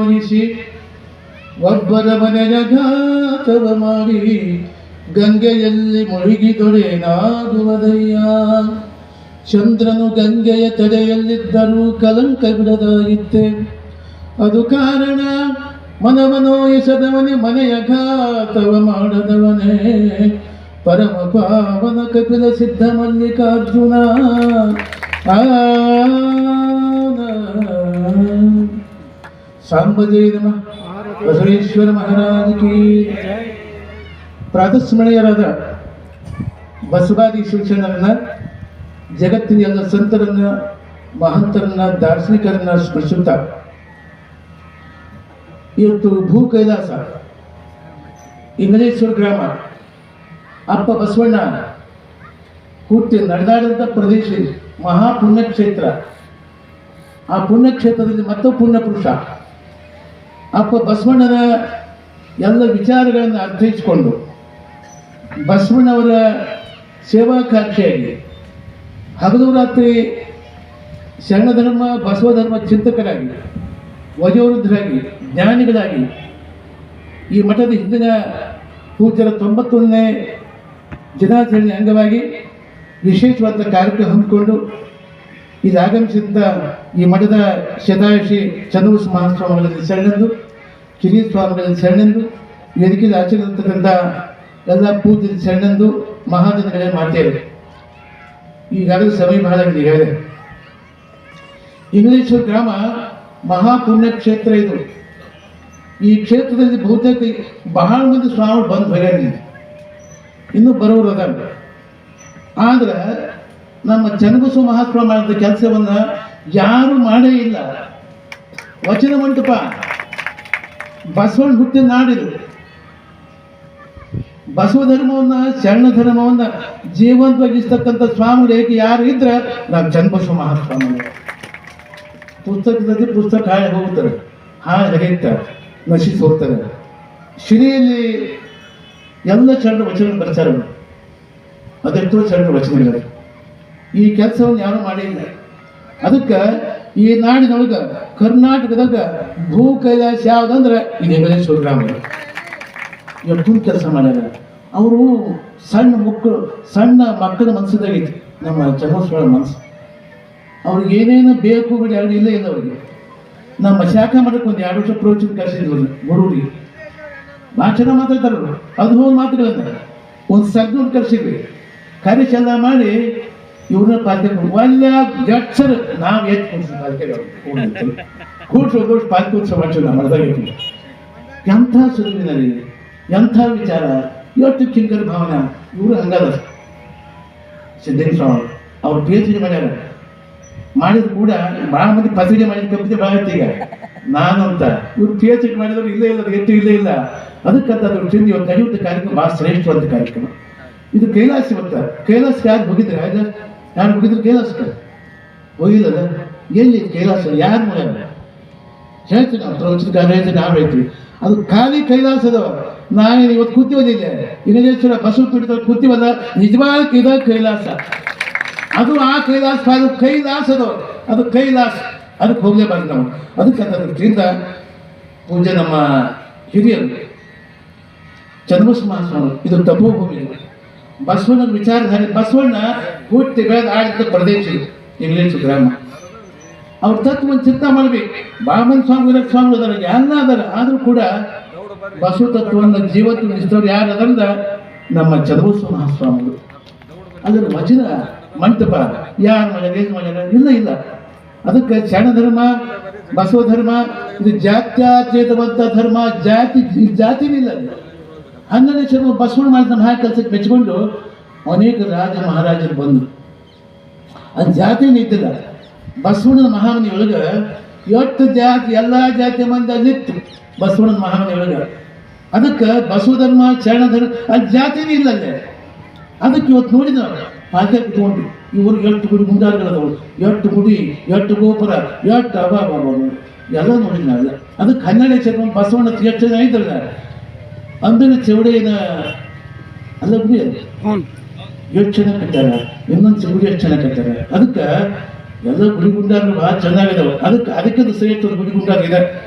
ತೋರಿಸಿ ಒಬ್ಬರ ಮನೆಯ ಘಾತವ ಮಾಡಿ ಗಂಗೆಯಲ್ಲಿ ಮುಳುಗಿದೊಡೆನಾಗುವುದಯ್ಯ. ಚಂದ್ರನು ಗಂಗೆಯ ತಡೆಯಲ್ಲಿದ್ದರೂ ಕಲಂಕ ಬಿಡದಾಗಿತ್ತೆ. ಅದು ಕಾರಣ ಮನವನೋಯಿಸದವನೇ ಮನೆಯ ಘಾತವ ಮಾಡದವನೇ ಪರಮ ಪಾವನ ಕಪಿಲ ಸಿದ್ಧ ಮಲ್ಲಿಕಾರ್ಜುನ. ಸಾಂಬಜಯ ನಮಃ. ಬಸವೇಶ್ವರ ಮಹಾರಾಜ ಕಿ. ಪ್ರಾತಸ್ಮರಣೀಯರಾದ ಬಸವಾದಿ ಶಿಕ್ಷಣರನ್ನ, ಜಗತ್ತಿನ ಎಲ್ಲ ಸಂತರನ್ನ, ಮಹಂತರನ್ನ, ದಾರ್ಶನಿಕರನ್ನ ಸ್ಮರಿಸುತ್ತಾ ಇವತ್ತು ಭೂ ಕೈಲಾಸ ಇಂಗ್ಲೇಶ್ವರ ಗ್ರಾಮ ಅಪ್ಪ ಬಸವಣ್ಣ ಹುಟ್ಟಿ ನಡೆದಾಡಿದಂಥ ಪ್ರದೇಶ, ಮಹಾ ಪುಣ್ಯಕ್ಷೇತ್ರ. ಆ ಪುಣ್ಯಕ್ಷೇತ್ರದಲ್ಲಿ ಮತ್ತೊಬ್ಬ ಪುಣ್ಯ ಪುರುಷ ಅಪ್ಪ ಬಸವಣ್ಣನ ಎಲ್ಲ ವಿಚಾರಗಳನ್ನು ಅರ್ಥೈಸಿಕೊಂಡು ಬಸವಣ್ಣವರ ಸೇವಾಕಾಂಕ್ಷೆಯಾಗಿ ಹಗಲು ರಾತ್ರಿ ಶರಣ ಧರ್ಮ ಬಸವ ಧರ್ಮ ಚಿಂತಕರಾಗಿ, ವಯೋವೃದ್ಧರಾಗಿ, ಜ್ಞಾನಿಗಳಾಗಿ ಈ ಮಠದ ಹಿಂದಿನ ಪೂಜ್ಯರ 91ನೇ ದಿನಾಚರಣೆ ಅಂಗವಾಗಿ ವಿಶೇಷವಾದ ಕಾರ್ಯಕ್ರಮ ಹಮ್ಮಿಕೊಂಡು ಇಲ್ಲಿ ಆಗಮಿಸಿದ ಈ ಮಠದ ಶತಾಯುಷಿ ಚನ್ನಬಸ ಮಹಾಸ್ವಾಮಿಗಳಲ್ಲಿ ಶರಣೆಂದು, ಕಿರಿಯ ಸ್ವಾಮಿಗಳಲ್ಲಿ ಶರಣೆಂದು, ವೇದಿಕೆಯಲ್ಲಿ ಆಚರಿಸಿರ್ತಕ್ಕಂಥ ಎಲ್ಲ ಪೂಜ್ಯರಲ್ಲಿ ಶರಣೆಂದು ಮಹಾಜನಗಳೇ ಮಾಡ್ತೇವೆ. ಈಗಾಗಲೇ ಸಮಯ ಬಹಳ ಇದೆ. ಇಂಗ್ಲೇಶ್ವರ ಗ್ರಾಮ ಮಹಾಪುಣ್ಯ ಕ್ಷೇತ್ರ. ಇದು ಈ ಕ್ಷೇತ್ರದಲ್ಲಿ ಬಹುತೇಕ ಬಹಳ ಮಂದಿ ಸ್ವಾಮಿಗಳು ಬಂದು ಹೋಗ್ಯಾರಿಲ್ಲ, ಇನ್ನೂ ಬರೋರು ಅದಾರ. ಆದ್ರೆ ನಮ್ಮ ಚನ್ನಬಸವ ಮಹಾಸ್ವಾಮಿ ಮಾಡಿದ ಕೆಲಸವನ್ನು ಯಾರು ಮಾಡೇ ಇಲ್ಲ. ವಚನ ಮಂಟಪ ಬಸವಣ್ಣ ಹುಟ್ಟಿದ ನಾಡಿದು. ಬಸವ ಧರ್ಮವನ್ನು, ಶರಣ ಧರ್ಮವನ್ನು ಜೀವಂತವಾಗಿಸ್ತಕ್ಕಂಥ ಸ್ವಾಮಿಗಳು ಏಕೆ ಯಾರು ಇದ್ರೆ ನಾವು ಚನ್ನಬಸವ ಮಹಾಸ್ವಾಮಿ. ಪುಸ್ತಕದಲ್ಲಿ ಪುಸ್ತಕ ಹಾಳಿ ಹೋಗ್ತಾರೆ, ಹಾಳು ಹರಿಯುತ್ತಾರೆ, ನಶಿಸಿ ಹೋಗ್ತಾರೆ. ಶಿರಿಯಲ್ಲಿ ಎಲ್ಲ ಶರಣ ವಚನ ಬರ್ತಾರೆ, ಅದೆಷ್ಟೋ ಶರಣ ವಚನಗಳು. ಈ ಕೆಲಸವನ್ನು ಯಾರು ಮಾಡಿಲ್ಲ. ಅದಕ್ಕೆ ಈ ನಾಡಿನೊಳಗೆ ಕರ್ನಾಟಕದಾಗ ಭೂ ಕೈಲಾಸ ಯಾವುದಂದ್ರೆ ಇದು ಇಂಗ್ಲೇಶ್ವರ ಗ್ರಾಮ. ಎಷ್ಟು ಕೆಲಸ ಮಾಡ್ಯಾರ ಅವರು. ಸಣ್ಣ ಮಕ್ಕಳ ಮನಸ್ಸದಾಗೈತಿ ನಮ್ಮ ಚನ್ನಬಸವ ಮನಸ್ಸು. ಅವ್ರಿಗೆ ಏನೇನು ಬೇಕು ಬಿಡಿ ಎರಡು ಇಲ್ಲ ಅವ್ರಿಗೆ. ನಮ್ಮ ಶಾಖಾ ಮಠಕ್ಕೆ ಒಂದು 2 ವರ್ಷ ಪ್ರವಚನ ಕಳಿಸಿದ್ವಿ ಗುರುವಿಗೆ. ಭಾಳ ಚೆನ್ನಾಗಿ ಮಾತಾಡ್ತಾರೆ ಅವರು. ಅದು ಹೋಗಿ ಮಾತುಗಳನ್ನ ಒಂದು ಸಗ್ನೂರು ಕಳಿಸಿದ್ವಿ. ಕಾರ್ಯಚಂದ ಮಾಡಿ ಇವ್ರನ್ನ ಪಾಲ್ಕೆ ಒಳ್ಳೆ ಜಡ್ಸರ್ ನಾವು ಎತ್ತು ಕೊಡ್ತೀವಿ ಪಾಲ್ಕೆ ಕೂಡ್ಸೋದು ಪಾಲ್ಕೆ ಉತ್ಸವ ಮಾಡ್ತೀವಿ ನಾವು ಮಠದಾಗೈತಿ. ಎಂಥ ಸುದ್ದಿನಲ್ಲಿ ಎಂಥ ವಿಚಾರ, ಇವತ್ತು ಕಿಂಕರ ಭಾವನಾ. ಇವರು ಹಂಗದ ಸಿದ್ದೇಶ್ವರ ಸ್ವಾಮಿ ಅವ್ರು PhD ಮಾಡ್ಯಾರ. ಮಾಡಿದ್ರು ಕೂಡ ಭಾಳ ಮಂದಿ ಪತ್ರಿಕೆ ಮಾಡಿದ ಕಪ್ಪಿದೆ ಭಾಳ ಈಗ ನಾನು ಅಂತ. ಇವ್ರು PhD ಮಾಡಿದವರು ಇಲ್ಲೇ ಇಲ್ಲ, ಎತ್ತು ಇಲ್ಲೇ ಇಲ್ಲ. ಅದಕ್ಕಂತ ಅದ್ರ ತಿಂದು ಇವತ್ತು ನಡೆಯುವಂಥ ಕಾರ್ಯಕ್ರಮ ಭಾಳ ಶ್ರೇಷ್ಠವಾದ ಕಾರ್ಯಕ್ರಮ ಇದು. ಕೈಲಾಸ ಇವತ್ತು ಕೈಲಾಸಕ್ಕೆ ಯಾರು ಹೋಗಿದ್ರೆ ಯಾರು ಹೋಗಿದ್ರು ಕೈಲಾಸಕ್ಕೆ ಹೋಗಿಲ್ಲದ. ಎಲ್ಲಿ ಕೈಲಾಸ ಯಾರು ಮಾಡ್ಯಾರ ಹೇಳ್ತೀವಿ ನಾವು. ಪ್ರವಚನ ಕಾರ್ಯ ನಾವು ಹೇಳ್ತೀವಿ. ಅದು ಖಾಲಿ ಕೈಲಾಸದ. ನಾವೇನು ಇವತ್ತು ಕೂತೀವದಿಲ್ಲ ಇಂಗ್ಲೇಶ್ವರ ಬಸವ ಪೀಠದಲ್ಲಿ ಕೂತೀವಲ್ಲ, ನಿಜವಾದ ಇದ ಕೈಲಾಸ. ಅದು ಆ ಕೈಲಾಸ ಕೈಲಾಸದು, ಅದು ಕೈಲಾಸ. ಅದಕ್ಕೆ ಹೋಗಲೇಬಾರ್ದು ನಾವು. ಅದಕ್ಕೆ ಅದರಿಂದ ಪೂಜೆ ನಮ್ಮ ಹಿರಿಯರು ಚನ್ನಬಸವ ಮಹಾಸ್ವಾಮಿ ಇದು ತಪೋಭೂಮಿ. ಬಸವಣ್ಣ ವಿಚಾರಧಾರೆ. ಬಸವಣ್ಣ ಹುಟ್ಟಿ ಬೆಳೆದ ಆಡಿದ ಪ್ರದೇಶ ಇಂಗ್ಲೇಶ್ವರ ಗ್ರಾಮ. ಅವ್ರ ತತ್ವವನ್ನು ಚಿಂತೆ ಮಾಡಬೇಕು. ಬಾಮನ್ ಸ್ವಾಮಿ ಸ್ವಾಮಿಗಳು ಅದಾರ, ಎಲ್ಲ ಅದಾರ. ಆದರೂ ಕೂಡ ಬಸವ ತತ್ವವನ್ನು ಜೀವತ್ತು ನಿಷ್ಠವ್ರು ಯಾರು ಅದರಿಂದ ನಮ್ಮ ಚನ್ನಬಸವ ಮಹಾಸ್ವಾಮಿಗಳು. ಅದರ ವಚನ ಮಂಟಪ ಯಾರು ಮಾಡ್ಯಾರ, ಏನು ಮಾಡ್ಯಾರ ಇಲ್ಲ. ಅದಕ್ಕೆ ಶರಣ ಧರ್ಮ ಬಸವ ಧರ್ಮ ಇದು ಜಾತ್ಯಾತೀತವಂತ ಧರ್ಮ. ಜಾತಿನಿಲ್ಲ. 12ನೇ ಶತಮಾನ ಬಸವಣ್ಣ ಮಾಡಿದ ಮಹಾ ಕೆಲಸಕ್ಕೆ ಮೆಚ್ಚಿಕೊಂಡು ಅನೇಕ ರಾಜ ಮಹಾರಾಜರು ಬಂದರು. ಅದು ಜಾತಿನೇ ಇದ್ದಿಲ್ಲ. ಬಸವಣ್ಣನ ಮಹಾಮನಿ ಒಳಗೆ 8 ಜಾತಿ, ಎಲ್ಲ ಜಾತಿ ಮಂದಿ ಅಲ್ಲಿತ್ತು ಬಸವಣ್ಣನ ಮಹಾಮನಿ ಒಳಗೆ. ಅದಕ್ಕೆ ಬಸವ ಧರ್ಮ, ಶರಣ ಧರ್ಮ ಅಲ್ಲಿ ಜಾತಿನೇ ಇಲ್ಲ ಅಲ್ಲೇ. ಅದಕ್ಕೆ ಇವತ್ತು ನೋಡಿದ ಪಾಲ್ಕೆ ಕುತ್ಕೊಂಡು ಇವ್ರಿಗೆ 8 ಗುಡಿ ಮುಂದಾರುಗಳದವರು, 8 ಗುಡಿ, 8 ಗೋಪುರ, 8 ಎಲ್ಲ ನೋಡಿದ್ವಿ ನಾವೆಲ್ಲ. ಅದಕ್ಕೆ 12ನೇ ಶತಮಾನ ಬಸವಣ್ಣ ಎಷ್ಟು ಜನ ಇದ್ರಲ್ಲ ಅಂದಿನ ಚೌಡೆಯ ಅಲ್ಲ ಗುಡಿ ಅದು ಎಷ್ಟು ಚೆನ್ನಾಗಿ ಕಟ್ಟಾರ. ಇನ್ನೊಂದು ಗುಡಿ ಎಷ್ಟು ಚೆನ್ನಾಗಿ ಕಟ್ಟಾರ. ಅದಕ್ಕೆ ಎಲ್ಲ ಗುಡಿಗುಂಡಾರು ಬಹಳ ಚೆನ್ನಾಗಿದಾವೆ. ಅದಕ್ಕಿಂತ ಶ್ರೇಷ್ಠ ಗುಡಿಗುಂಡಾರಿದೆ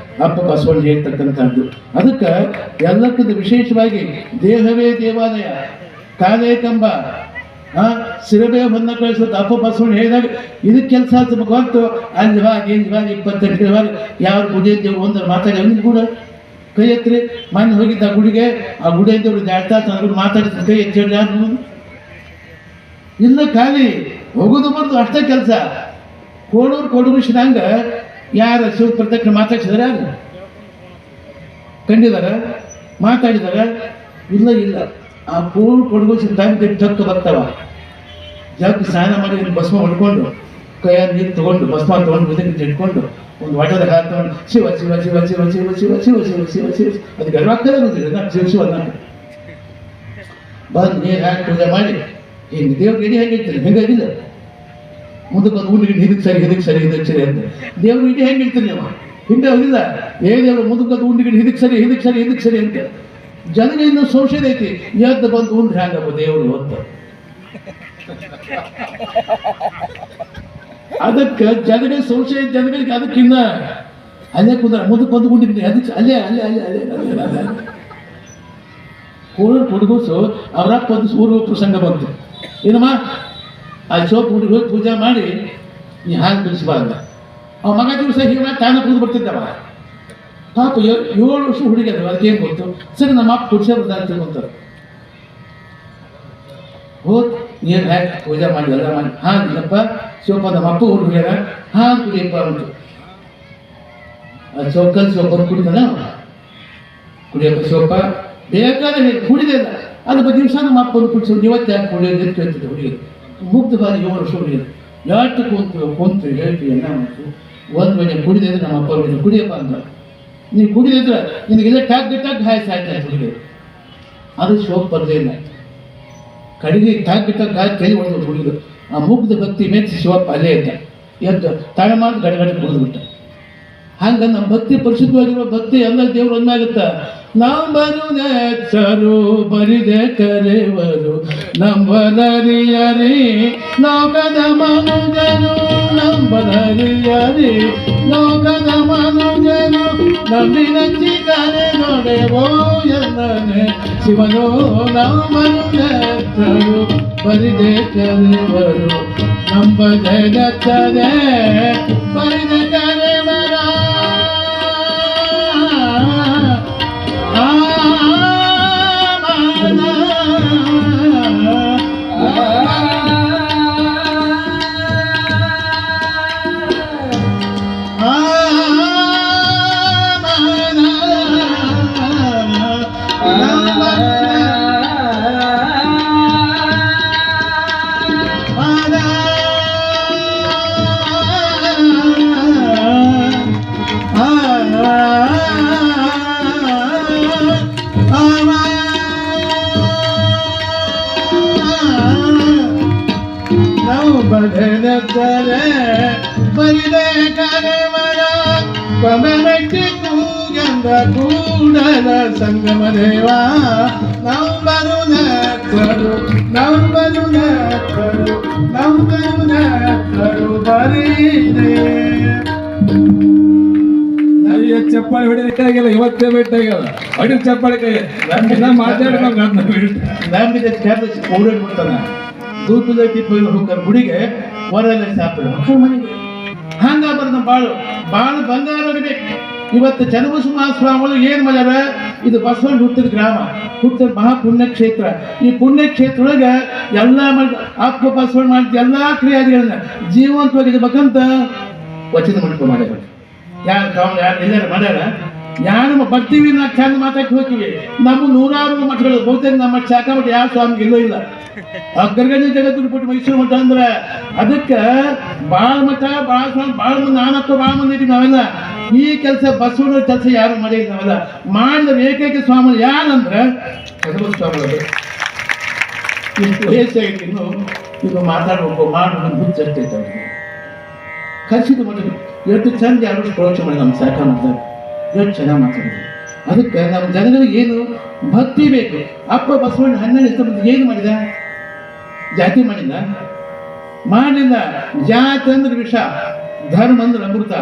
ಅಪ್ಪ ಬಸವಣ್ಣ ಹೇಳ್ತಕ್ಕಂಥದ್ದು. ಅದಕ್ಕೆ ಎಲ್ಲಕ್ಕಿಂತ ವಿಶೇಷವಾಗಿ ದೇಹವೇ ದೇವಾಲಯ, ಕಾಲೇ ಕಂಬ, ಸಿರಬೇ ಹೊನ್ನ ಕಳಿಸೋದು ಅಪ್ಪ ಬಸವಣ್ಣ ಹೇಳಿದಾಗ ಇದಕ್ಕೆ ಕೆಲಸ ಆಗ್ತದೆ ಹೊರತು ಅಲ್ಲಿ ಹಾಗೆ 28 ಯಾವ ಗುಡಿ ದೇವ್ರು ಒಂದು ಮಾತಾಡಿ ನಿಮ್ಗೆ ಕೂಡ ಕೈ ಎತ್ತರಿ. ಮನೆ ಹೋಗಿದ್ದ ಆ ಗುಡಿಗೆ, ಆ ಗುಡಿ ದೇವ್ರು ಮಾತಾಡಿದ್ರೆ ಕೈ ಎತ್ತಿ ಹೇಳಿ ಯಾರು ಇಲ್ಲ, ಖಾಲಿ ಹೋಗೋದು ಬಂದು ಅಷ್ಟೇ ಕೆಲಸ. ಕೊಡೂರು ಮಿಷನ್ಂಗ ಯಾರು ಶಿವ ಪ್ರತ್ಯಕ್ಷ ಮಾತಾಡ್ಸಿದಾರೆ? ಯಾರು ಕಂಡಿದಾರ? ಮಾತಾಡಿದಾರ? ಇಲ್ಲ. ಆ ಕೊಡಗು ಟೈಮ್ ಜಗ್ ಬರ್ತಾವ, ಜಗ್ ಸ್ನಾನ ಮಾಡಿ ಭಸ್ಮ ಹೊಡ್ಕೊಂಡು ಕೈಯಾಗ ನೀರು ತಗೊಂಡು ಭಸ್ಮ ತಗೊಂಡು ಬದುಕಿ ಇಟ್ಕೊಂಡು ಒಂದು ವಾಟದ ಹಾಕಿ ತಗೊಂಡು ಶಿವ ಶಿವ ಶಿವ ಶಿವ ಶಿವ ಶಿವ ಶಿವ ಶಿವ ಶಿವ ಶಿವ ಅದಕ್ಕೆ ಗರ್ವಾಗ್ತದೆ ಶಿವ ಶಿವ ಅನ್ನೋದು ಬಂದು ನೀರು ಹಾಕಿ ಪೂಜೆ ಮಾಡಿ ಹಿಂಗೆ ದೇವ್ರಿಗೆ ಇಡೀ ಹೆಂಗಿರ್ತೀರಿ? ಹೆಂಗಾಗಿಲ್ಲ ಮುಂದಕ್ಕೆ ಒಂದು ಊರಿಗೆ ಇದಕ್ಕೆ ಸರಿ ಅಂತ ದೇವ್ರು ಇಡೀ ಹೆಂಗಿರ್ತೀರಿ ನೀವು? ಹಿಂಗೆ ಹೋಗಿಲ್ಲ ದೇವ್ರು ಮುಂದಕ್ಕೆ ಉಂಡಿಗೆ ಇದಕ್ಕೆ ಸರಿ ಅಂತ ಜನಗೆ ಇನ್ನೂ ಸಂಶಯ ಐತಿ. ಎದ್ದು ಬಂದು ಉಂಡ್ರೆ ಹ್ಯಾಂಗಪ್ಪ ದೇವರು ಅಂತ. ಅದಕ್ಕೆ ಜನಗೆ ಸಂಶಯ, ಜನಗಳಿಗೆ ಅದಕ್ಕಿನ್ನ ಅಲ್ಲೇ ಕುಂದ್ರ ಮುಂದಕ್ಕೆ ಒಂದು ಉಂಡಿಗೆ ಅದಕ್ಕೆ ಅಲ್ಲೇ ಕೊಡಗುಸು ಅವರಪ್ಪ ಒಂದು ಊರು ಪ್ರಸಂಗ ಬಂತು. ಏನಮ್ಮ ಆ ಸೋಪ್ ಹುಡುಗಿ ಹೋಗಿ ಪೂಜೆ ಮಾಡಿ ನೀ ಹಾಲು ಬಿಡಿಸಬಾರ್ದ. ಅವ ಮಗ ದಿವಸ ಹೀಗೆ ಮಾಡಿ ತಾನ ಕೂದು ಬರ್ತಿದ್ದವ. ಪಾಪ 7 ವರ್ಷ ಹುಡುಗಿ ಅದು, ಅದಕ್ಕೇನು ಗೊತ್ತು? ಸರಿ ನಮ್ಮ ಅಪ್ಪ ಕುಡಿಸೋದ ಅಂತ ತಿಳ್ಕೊಂತಾರೆ. ಹೋದ್ ನೀರು ಹಾಕಿ ಪೂಜೆ ಮಾಡಿ ಎಲ್ಲ ಮಾಡಿ ಇಲ್ಲಪ್ಪ ಸೋಪ ನಮ್ಮ ಅಪ್ಪ ಹುಡುಗಿಯರ ಕುಡಿಯಪ್ಪ ಅಂತು. ಅದು ಸೋಪಲ್ಲಿ ಕುಡಿತಾನ ಕುಡಿಯಪ್ಪ ಸೋಪ ಬೇಕಾದ್ರೆ ಕುಡಿದಿಲ್ಲ. ಅದು ದಿವಸ ನಮ್ಮ ಅಪ್ಪನ ಕುಡಿಸೋದು ಇವತ್ತು ಯಾಕೆ ಕುಡಿಯೋದು ಅಂತ ಕೇಳ್ತಿದ್ದೆ ಹುಡುಗಿರು. ಮುಗ್ಧ ಬಾರಿ 7 ವರ್ಷ ಹುಡುಗಿರು ಯಾಕೆ ಕುಂತು ಹೇಳ್ತೀವಿ ಎಲ್ಲ ಮಾಡ್ತು. ಒಂದು ವೇಳೆ ಕುಡಿದಿದ್ರೆ ನಮ್ಮ ಅಪ್ಪ ಹುಡುಗಿರು ಕುಡಿಯಪ್ಪ ಅಂತ. ನೀವು ಕುಡಿದಿದ್ರೆ ನಿನಗೆಲ್ಲ ಟಾಕ್ ಹಾಯ್ ಸಾಯ್ತಾ ಹುಡುಗಿರು. ಅದು ಶೋಕ್ ಬರಲೇ ಇಲ್ಲ. ಕಡೆಗೆ ಟಾಕ್ ಹಾಕಿ ಕೈ ಹೊಡೆದು ಹುಡುಗಿರು. ಆ ಮುಗ್ಧ ಭಕ್ತಿ ಮೆಚ್ಚಿ ಶಿವಪ್ಪ ಅಲ್ಲೇ ಇದ್ದ. ಎದ್ದು ತಾಳೆ ಮಾಡಿ ಗಡಗಡೆ ಕುಡಿದ್ಬಿಟ್ಟ. ಹಂಗ ನಮ್ಮ ಭಕ್ತಿ ಪರಿಶುದ್ಧವಾಗಿರುವ ಭಕ್ತಿ ಎಲ್ಲ ದೇವ್ರು ಒಂದಾಗುತ್ತ. ನಂಬರು ಬರಿದೆ ಕರೆವರು ನಂಬರಿಯರಿ ಲೋಕದ ಮನುಜರು ನಂಬರಿಯರಿ ಲೋಕದ ಮನುಜರು ನಂಬಿನಚ್ಚಿ ಕರೆ ನೋಡೆವೋ ಎಂದನೆ ಶಿವನೋ ನಂಬರು ಬರಿದೆ ಕರೆವರು ನಂಬದೆ ನಚ್ಚದೆ ಬರಿದೆ ಕರೆವರ ಬರಿದೆ ಕರೆವರ ಕಮಲಕ್ಕೆ ಕೂಗಂದ ಕೂಡಲ ಸಂಗಮ ದೇವ ನಂಬರು ಬರೀದೆ. ಚಪ್ಪಾಳಿ ಹೊಡಿಲಿಕ್ಕಾಗಿಲ್ಲ, ಇವತ್ತೇ ಬೇಕಾಗಿಲ್ಲ. ಹೊಡಿ ಚಪ್ಪಾಳಿ ಕೈ ಮಾತಾಡ್ಬೇಕು. ನಂಬಿದೆ ಓಡಾಡ್ಬಿಡ್ತಾನ ದೂತದೈತಿ ಹೋಗ್ತಾರೆ ಗುಡಿಗೆ ಹೊರಲ್ಲ ಸಾಪಿಡ ಮಕ್ಕಳ ಮನೆಗೆ. ಹಂಗ ಬರ್ದ ಬಾಳು ಬಂಗಾರ ಹೊಡಿಬೇಕು. ಇವತ್ತು ಚನ್ನಬಸವ ಮಹಾಸ್ವಾಮಿಗಳು ಏನ್ ಮಾಡ್ಯಾರ? ಇದು ಬಸವಣ್ಣ ಹುಟ್ಟಿದ ಗ್ರಾಮ, ಹುಟ್ಟಿದ ಮಹಾಪುಣ್ಯ ಕ್ಷೇತ್ರ. ಈ ಪುಣ್ಯ ಕ್ಷೇತ್ರ ಒಳಗೆ ಎಲ್ಲ ಅಪ್ಪ ಬಸವಣ್ಣ ಮಾಡಿದ ಎಲ್ಲಾ ಕ್ರಿಯಾದಿಗಳನ್ನ ಜೀವಂತವಾಗಿರ್ಬೇಕಂತ ವಚನ ಮಂಟಪ ಮಾಡ್ಯಾರ. ಯಾರು ಎಲ್ಲಾರು ಮಾಡ್ಯಾರ? ಯಾರು ಬರ್ತೀವಿ ನಾವು ಚಂದ ಮಾತಾಡಿ ಹೋಗ್ತೀವಿ. ನಮ್ಮ 100 ಮಠಗಳು ಬಹುತೇಕ ನಮ್ಮ ಶಾಖ ಮಠ ಯಾವ ಸ್ವಾಮಿಗೆ ಎಲ್ಲೋ ಇಲ್ಲ. ಗರ್ಗಜ ಜಗತ್ತು ಬಿಟ್ಟು ಮೈಸೂರು ಮಠ ಅಂದ್ರೆ ಅದಕ್ಕೆ ಬಾಳ ಮಠ ಬಾಳ ಸ್ವಾಮಿ ಬಾಳ ಮಂದಿ ನಾನಪ್ಪ ಬಾಳ ಮಂದಿ ಇದ್ದೀವಿ ನಾವೆಲ್ಲ. ಈ ಕೆಲಸ ಬಸವಣ್ಣ ಕೆಲಸ ಯಾರು ಮಾಡಿಲ್ಲ. ನಾವೆಲ್ಲ ಮಾಡಿದ ಏಕೈಕ ಸ್ವಾಮಿ ಯಾರಂದ್ರೆ ಚನ್ನಬಸವ ಸ್ವಾಮಿಗಳು. ಇಷ್ಟು ವಯಸ್ಸಾಗಿತ್ತು, ಇನ್ನು ಮಾತಾಡ್ಬೇಕು ಮಾಡ್ಬೇಕು ಹುಚ್ಚೈತೆ ಅವ್ರಿಗೆ. ಕಲಿಸಿದ ಮಠ ಎಷ್ಟು ಚಂದ ಯಾರು ಪ್ರೋಕ್ಷ ಮಾಡಿ ನಮ್ಮ ಶಾಖ ಮಠದಾಗ ಎಷ್ಟು ಚೆನ್ನಾಗಿ ಮಾತಾಡಿದ್ರು. ಅದಕ್ಕೆ ನಮ್ಮ ಜನಗಳಿಗೆ ಏನು ಭಕ್ತಿ ಬೇಕು. ಅಪ್ಪ ಬಸವಣ್ಣ 12 ಮಂದಿ ಏನು ಮಾಡಿದ? ಜಾತಿ ಮಾಡಿದ? ಮಾಡಲಿಲ್ಲ. ಜಾತಿ ಅಂದ್ರೆ ವಿಷ, ಧರ್ಮ ಅಂದ್ರೆ ಅಮೃತ.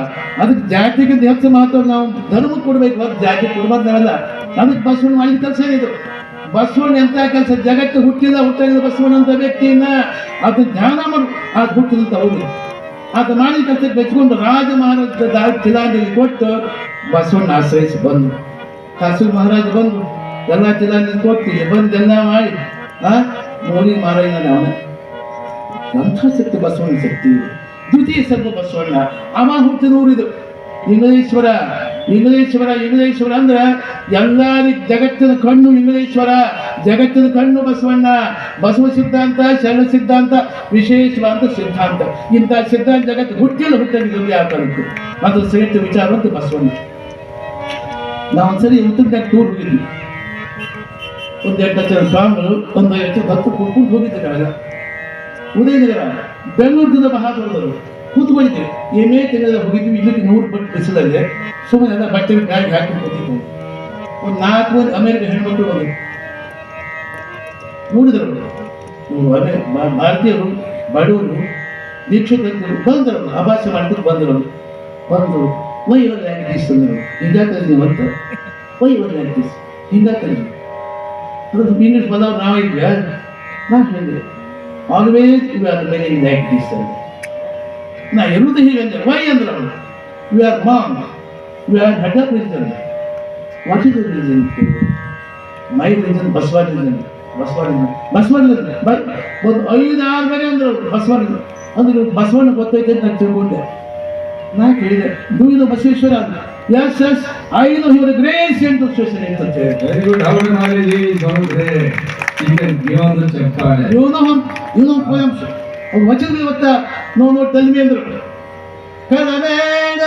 ಅದಕ್ಕೆ ಜಾತಿಗಿಂತ ಹೆಚ್ಚು ಮಹತ್ವ ನಾವು ಧರ್ಮಕ್ಕೆ ಕೊಡ್ಬೇಕು, ಹೊರತು ಜಾತಿ ಕೊಡ್ಬಾರ್ದಲ್ಲ. ಅದಕ್ಕೆ ಬಸವಣ್ಣ ಮಾಡಿದ ಕೆಲಸ ಇದು. ಬಸವಣ್ಣ ಎಂತ ಕೆಲಸ, ಜಗತ್ತು ಹುಟ್ಟಿದ ಬಸವಣ್ಣ ಅಂತ ವ್ಯಕ್ತಿಯನ್ನ ಅದು ಧ್ಯಾನ ಮಾಡು, ಅದು ಹುಟ್ಟಿದಂತ ಅವರು ಆತ ಮಾಡಿದ ಕೆಲಸಕ್ಕೆ ಬೆಚ್ಕೊಂಡು ರಾಜ ಮಹಾರಾಜ ತಿಲಾಂಜಲಿ ಕೊಟ್ಟು ಬಸವಣ್ಣ ಆಶ್ರಯಿಸಿ ಬಂದು, ಕಾಸೂರು ಮಹಾರಾಜ ಬಂದು ಎಲ್ಲ ತಿಲಾಂಜಲಿ ಕೊಟ್ಟು ಬಂದು ಎಲ್ಲ ಮಾಡಿ ನೋಡಿ ಮಾರಾಯ ಅವನ ಎಂಥ ಶಕ್ತಿ ಬಸವಣ್ಣ ಶಕ್ತಿ. ದ್ವಿತೀಯ ಸರ್ವ ಬಸವಣ್ಣ ಅವ ಹುಟ್ಟಿದ ಊರಿದು ಇಂಗ್ಲೇಶ್ವರ. ಇಂಗ್ಲೇಶ್ವರ ಅಂದ್ರೆ ಎಲ್ಲರಿಗೂ ಜಗತ್ತಿನ ಕಣ್ಣು ಇಂಗ್ಲೇಶ್ವರ, ಜಗತ್ತಿನ ಕಣ್ಣು ಬಸವಣ್ಣ. ಬಸವ ಸಿದ್ಧಾಂತ, ಶರಣ ಸಿದ್ಧಾಂತ, ವಿಶೇಷವಾದ ಸಿದ್ಧಾಂತ. ಇಂಥ ಸಿದ್ಧಾಂತ ಜಗತ್ತು ಹುಟ್ಟಂಗಿದ್ದು ಯಾಕಂತ ಅದು ಶ್ರೇಷ್ಠ ವಿಚಾರವಂತ ಬಸವಣ್ಣ. ನಾವೊಂದ್ಸರಿ ಉತ್ತರದಾಗ ಟೂರ್ ಹೋಗಿದ್ವಿ. ಒಂದು 8 ಜನ ಸ್ವಾಮಿಗಳು, ಒಂದು 5 ಜನ ಭಕ್ತರು ಕೂತ್ಕೊಂಡು ಹೋಗಿದ್ದಾರೆ. ಉದಯನಗರ ಬೆಂಗಳೂರಿನಿಂದ ಮಹಾದೂರದವರು ಕೂತ್ಕೊಂಡಿದ್ದೆ. ಏನೇ ತಿಂಗಳ ಹೋಗಿದ್ವಿ. ಇಲ್ಲಿಗೆ 100 ಬಟ್ಟೆ ಬಿಸಿಲಲ್ಲಿ ಸುಮ್ಮನೆ ಎಲ್ಲ ಬಟ್ಟೆ ಗಾಳಿಗೆ ಹಾಕಿ ಕೂತಿದ್ವು. ಒಂದು 4 ಮಂದಿ ಅಮೆರಿಕ ಹೆಣ್ಮಕ್ಳು ಬಂದರು. ನೋಡಿದ್ರು ಭಾರತೀಯರು, ಬಡವರು, ದೀಕ್ಷಿತರು ಬಂದರು. ಅಭಾಷೆ ಮಾಡ್ಕೊಂಡು ಬಂದರು. ವೈ ಯುವರ್ ಲ್ಯಾಂಗ್ವೇಜ್ ಅಂದರು. ಹಿಂಗಾಕಲ್ಲಿ ನೀವಂತ ವೈ ಯುವರ್ ಲ್ಯಾಂಗ್ವೇಜ್ ಹಿಂಗಾಕಲ್ಲಿ ಅದು ಇಂಗ್ಲೀಷ್ ಬಂದವ್ರು ನಾವಿದ್ವಿ. ನಾ ಹೇಳಿದೆ always you are very like this ಅಂತ. ನಾ ಎನ್ನುವುದು ಹೀಗೆ ಅಂದೆ. ವೈ ಅಂದ್ರೆ ಅವರು ಯು ಆರ್ ಮಾಂಗ್, you are head of religion. What is the religion? My religion ಬಸವಾಡಿಜನ್. ಒಂದು 5-6 ಬೇರೆ ಅಂದ್ರು ಬಸವಣ್ಣ ಅಂದ್ರೆ ಬಸವಣ್ಣ ಗೊತ್ತೈತೆ ಅಂತ ನಾನು ತಿಳ್ಕೊಂಡೆ. ನಾ ಕೇಳಿದೆ ಡೂ ಯು ನೋ ಬಸವೇಶ್ವರ ಅಂತ. Yes I know your great saint Basaveshwara ಅಂತ ಹೇಳಿದೆ. Very good. ಅವರ ನಾಲೆಜ್ ಈಸ್ ಬಹುದೇ ಇವನು ಚಪ್ಪಾಳೆ. ಇವನು ಪೋಯಮ್ಸ್ ವಚನ ಗೊತ್ತಾ? ನೋಡು ತಲ್ಮಿ ಅಂದ್ರು. ಕಲಬೇಡ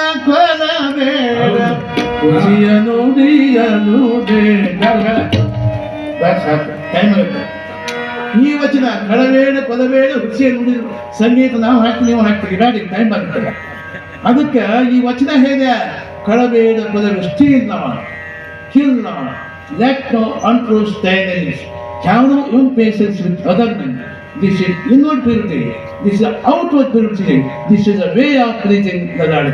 ಖುಷಿಯ ನುಡಿಯಲು ಟೈಮ್ ಆಗುತ್ತೆ. ಈ ವಚನ ಕಳಬೇಡ ಕೊಲಬೇಡ ಹುಸಿಯ ನುಡಿ ಸಂಗೀತ ನಾವು ಹಾಕಿ ನೀವು ಹಾಕ್ತೀವಿ, ಗಾಡಿ ಟೈಮ್ ಆಗುತ್ತೆ. ಅದಕ್ಕೆ ಈ ವಚನ ಹೇಳಿದೆ ಕಳಬೇಡ ಕೊಲಬೇಡ, ಸ್ಟೀಲ್ ನಾವ, kill not, let no untruth stand in it. Have no impatience with other men. This is inward purity. This is outward purity. This is a way of pleasing the Lord.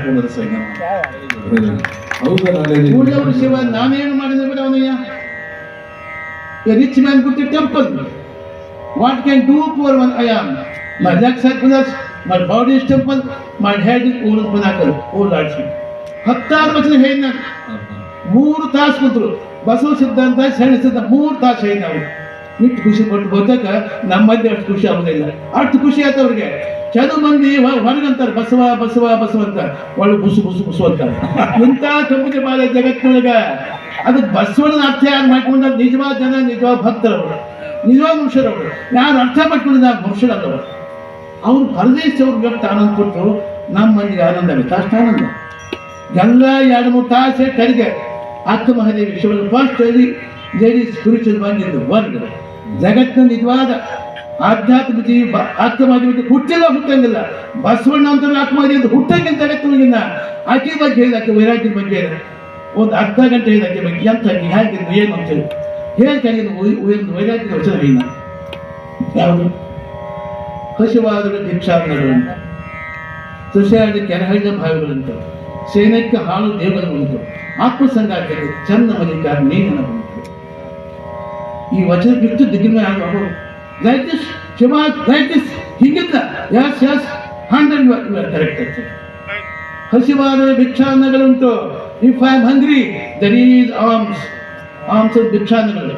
ಹೌದಾ knowledge ಕೂಡಲವರು Shiva ನಾನೇನು ಮಾಡಿದೆ ಬಿಡ ಅವನಯ್ಯ. A rich man put a temple. What can do poor one I am? My legs are pillars, my body is temple, my head is old pinnacle. Oh Lordship. 16 ವಚನ ಹೇಳಿ ನಾನು 3 ತಾಸು ಕೂತರು. ಬಸವ ಸಿದ್ಧಾಂತ ಶರಣ ಸಿದ್ಧಾಂತ 3 ತಾಸು ಹೇಳಿ ನಾವು ಇಟ್ಟು ಖುಷಿ ಪಟ್ಟು ಬೋಧಕ ನಮ್ಮ ಮಧ್ಯೆ ಅಷ್ಟು ಖುಷಿ ಆಗುದಿಲ್ಲ. ಅಷ್ಟು ಖುಷಿ ಆಯ್ತು ಅವ್ರಿಗೆ. ಕೆಲವು ಮಂದಿ ಹೊರಗಂತಾರೆ ಬಸವ ಬಸವ ಬಸವ ಅಂತ, ಒಳ್ಳೆ ಬುಸು ಅಂತಾರೆ. ಇಂಥ ಕಂಪನಿ ಬಾಳ ಜಗತ್ತಿನೊಳಗ ಅದಕ್ಕೆ ಬಸವಣ್ಣನ ಅರ್ಥ ಯಾರು ಮಾಡ್ಕೊಂಡ ನಿಜವಾದ ಜನ, ನಿಜವಾದ ಭಕ್ತರವರು, ನಿಜವಾದ ಮನುಷ್ಯರವರು. ಯಾರು ಅರ್ಥ ಮಾಡ್ಕೊಂಡಿದ್ದ ಮನುಷ್ಯರಲ್ಲವರು. ಅವ್ರು ಪರದೇಶವ್ರು ವ್ಯಕ್ತ ಆನಂದ ಕೊಟ್ಟರು, ನಮ್ಮ ಮಂದಿಗೆ ಆನಂದ ಆಗುತ್ತೆ. ಅಷ್ಟು ಆನಂದ ಎಲ್ಲ 2-3 ತಾಸೆ ಕಡೆಗೆ ಅಕ್ಕ ಮಹಾದೇವಿ ಶಿವನ ಫಸ್ಟ್ ಲೇಡಿ ಸ್ಪಿರಿಚುವಲ್ ಬಂದಿದ್ದು ವರ್ಲ್ಡ್ ಜಗತ್ತಿನ ನಿಜವಾದ ಆಧ್ಯಾತ್ಮಿಕ ಜೀವಿ ಅಕ್ಕ ಮಹಾದೇವಿ ಹುಟ್ಟಂಗಿಲ್ಲ. ಬಸವಣ್ಣ ಅಂತ ಅಕ್ಕ ಮಹಾದೇವಿ ಹುಟ್ಟಂಗಿಲ್ಲ ಜಗತ್ತಿನ. ಆಕೆ ಬಗ್ಗೆ ಹೇಳಿದ, ಆಕೆ ವೈರಾಗ್ಯದ ಬಗ್ಗೆ ಹೇಳಿದ. ಒಂದು ಅರ್ಧ ಗಂಟೆ ಹೇಳಿದ ಆಕೆ ಬಗ್ಗೆ ಎಂತ ಹೇಗಿದ್ದು ಏನು ಅಂತೇಳಿ ಹೇಳ್ತಾಗಿದ್ದು ವೈರಾಗ್ಯದ ವಚನ ಇಲ್ಲ. ಯಾವುದು? ಹಸಿವಾದರು ಭಿಕ್ಷಾಟನೆಗಳು, ಸುಶಾಡಿ ಕೆರಹಳ್ಳ ಭಾವಿಗಳುಂಟು, ಸೇನಕ್ಕೆ ಹಾಳು ದೇವಗಳು ಉಂಟು, ಆತ್ಮಸಂಗಾತಿಗೆ ಚಂದ ಮಲ್ಲಿಕಾರ ನೀನನ ಉಂಟು. ಈ ವಚನ ಬಿಟ್ಟು ದಿಗ್ಗಿನ ಅವರು like this she was like this ಹಿಂಗಿದ್ದ. ಯಸ್ 100 ಯು ಆರ್ ಕರೆಕ್ಟ್ ಅಂತ. ಹಸಿವಾದರೆ ಭಿಕ್ಷಾನ್ನಗಳುಂಟು. If I am hungry there is alms of ಭಿಕ್ಷಾನ್ನಗಳು.